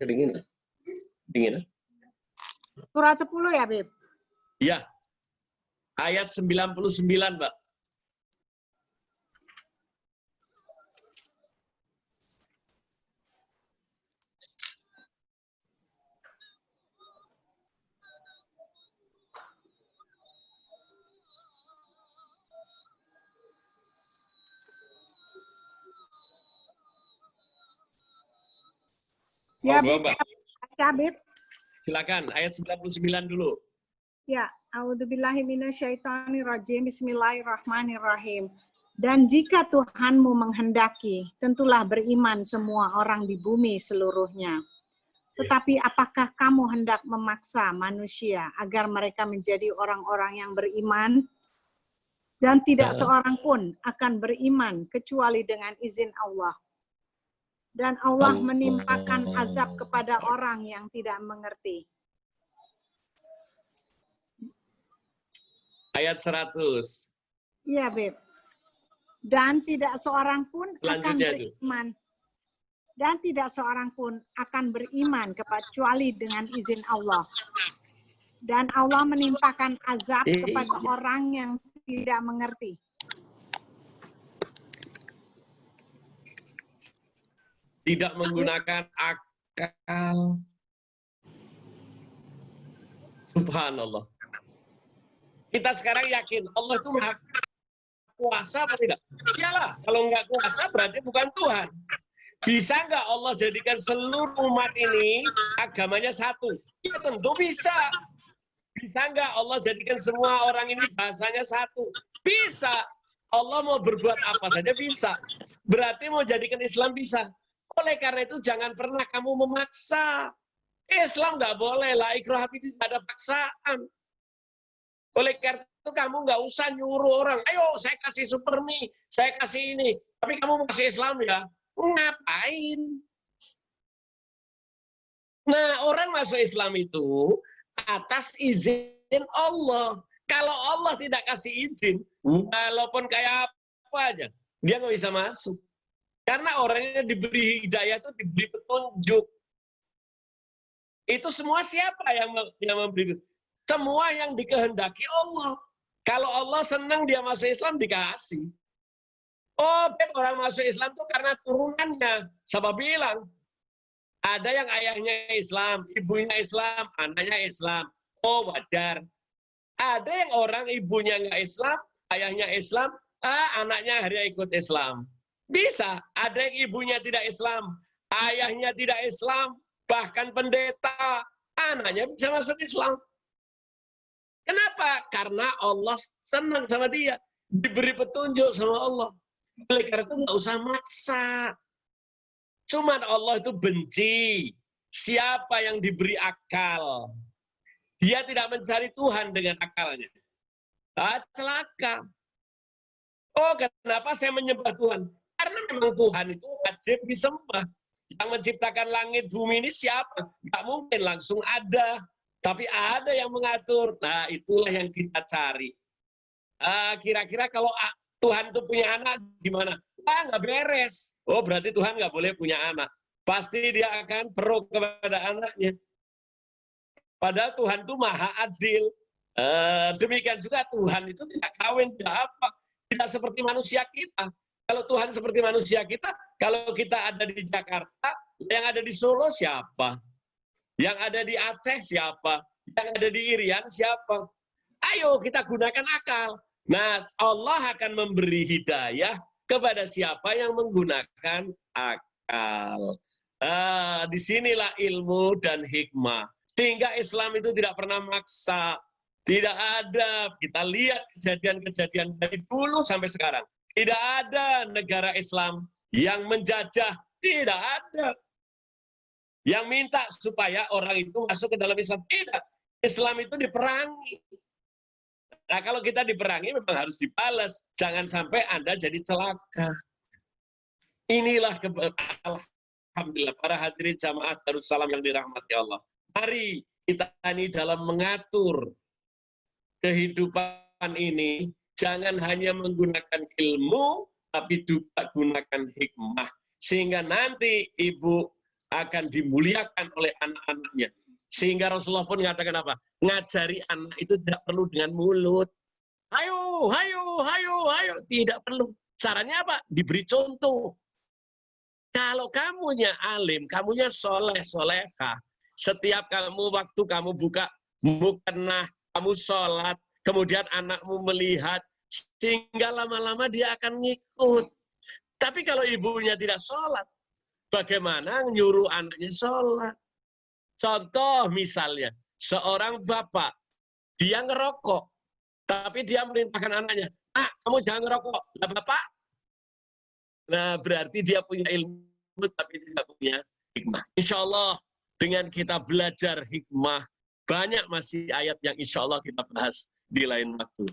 Dingin. Dingin. Surat 10 ya, Beb? Ya. Ayat 99, Mbak. Ya, Mbak. Beb. Silakan, ayat 99 dulu. Ya, a'udzubillahi minasyaitonirrajim. Bismillahirrahmanirrahim. Dan jika Tuhanmu menghendaki, tentulah beriman semua orang di bumi seluruhnya. Tetapi apakah kamu hendak memaksa manusia agar mereka menjadi orang-orang yang beriman? Dan tidak seorang pun akan beriman kecuali dengan izin Allah. Dan Allah menimpakan azab kepada orang yang tidak mengerti. Ayat 100. Iya, Beb. Dan tidak seorang pun akan beriman. Dan tidak seorang pun akan beriman kecuali dengan izin Allah. Dan Allah menimpakan azab kepada orang yang tidak mengerti. Tidak menggunakan akal. Subhanallah. Kita sekarang yakin Allah itu maha kuasa apa tidak? Iyalah, kalau nggak kuasa berarti bukan Tuhan. Bisa nggak Allah jadikan seluruh umat ini agamanya satu? Ya tentu bisa. Bisa nggak Allah jadikan semua orang ini bahasanya satu? Bisa. Allah mau berbuat apa saja bisa. Berarti mau jadikan Islam bisa. Oleh karena itu jangan pernah kamu memaksa. Islam nggak boleh lah, ikrah itu tidak ada paksaan. Oleh karena itu kamu nggak usah nyuruh orang, ayo saya kasih supermi, saya kasih ini. Tapi kamu mau kasih Islam ya? Ngapain? Nah, orang masuk Islam itu atas izin Allah. Kalau Allah tidak kasih izin, walaupun kayak apa aja, dia nggak bisa masuk. Karena orangnya diberi hidayah itu diberi petunjuk. Itu semua siapa yang memberi? Semua yang dikehendaki Allah. Kalau Allah senang dia masuk Islam, dikasih. Oh, orang masuk Islam itu karena turunannya. Siapa bilang? Ada yang ayahnya Islam, ibunya Islam, anaknya Islam. Oh, wajar. Ada yang orang ibunya nggak Islam, ayahnya Islam, anaknya akhirnya ikut Islam. Bisa. Ada yang ibunya tidak Islam, ayahnya tidak Islam, bahkan pendeta, anaknya bisa masuk Islam. Kenapa? Karena Allah senang sama dia. Diberi petunjuk sama Allah. Oleh karena itu nggak usah maksa. Cuman Allah itu benci siapa yang diberi akal. Dia tidak mencari Tuhan dengan akalnya. Celaka. Oh, kenapa saya menyembah Tuhan? Karena memang Tuhan itu wajib disembah. Yang menciptakan langit bumi ini siapa? Nggak mungkin langsung ada. Tapi ada yang mengatur. Nah, itulah yang kita cari. Kira-kira kalau Tuhan itu punya anak, gimana? Nggak beres. Oh, berarti Tuhan nggak boleh punya anak. Pasti dia akan pro kepada anaknya. Padahal Tuhan itu maha adil. Demikian juga Tuhan itu tidak kawin, tidak apa. Tidak seperti manusia kita. Kalau Tuhan seperti manusia kita, kalau kita ada di Jakarta, yang ada di Solo siapa? Yang ada di Aceh siapa? Yang ada di Irian siapa? Ayo kita gunakan akal. Nah, Allah akan memberi hidayah kepada siapa yang menggunakan akal. Disinilah ilmu dan hikmah. Sehingga Islam itu tidak pernah maksa, tidak ada. Kita lihat kejadian-kejadian dari dulu sampai sekarang. Tidak ada negara Islam yang menjajah, tidak ada. Yang minta supaya orang itu masuk ke dalam Islam, tidak. Islam itu diperangi. Nah, kalau kita diperangi memang harus dibalas. Jangan sampai Anda jadi celaka. Inilah alhamdulillah para hadirin jamaah Darussalam yang dirahmati Allah. Mari kita ini dalam mengatur kehidupan ini, jangan hanya menggunakan ilmu, tapi juga gunakan hikmah. Sehingga nanti ibu akan dimuliakan oleh anak-anaknya. Sehingga Rasulullah pun mengatakan apa? Ngajari anak itu tidak perlu dengan mulut. Hayo, hayo, hayo, hayo. Tidak perlu. Caranya apa? Diberi contoh. Kalau kamunya alim, kamunya soleh, soleha. Setiap waktu kamu buka mukena, kamu sholat, kemudian anakmu melihat, sehingga lama-lama dia akan ngikut. Tapi kalau ibunya tidak sholat, bagaimana nyuruh anaknya sholat? Contoh misalnya, seorang bapak, dia ngerokok, tapi dia merintahkan anaknya, kamu jangan ngerokok. Nah, bapak, nah berarti dia punya ilmu, tapi tidak punya hikmah. Insya Allah, dengan kita belajar hikmah, banyak masih ayat yang insya Allah kita bahas di lain waktu.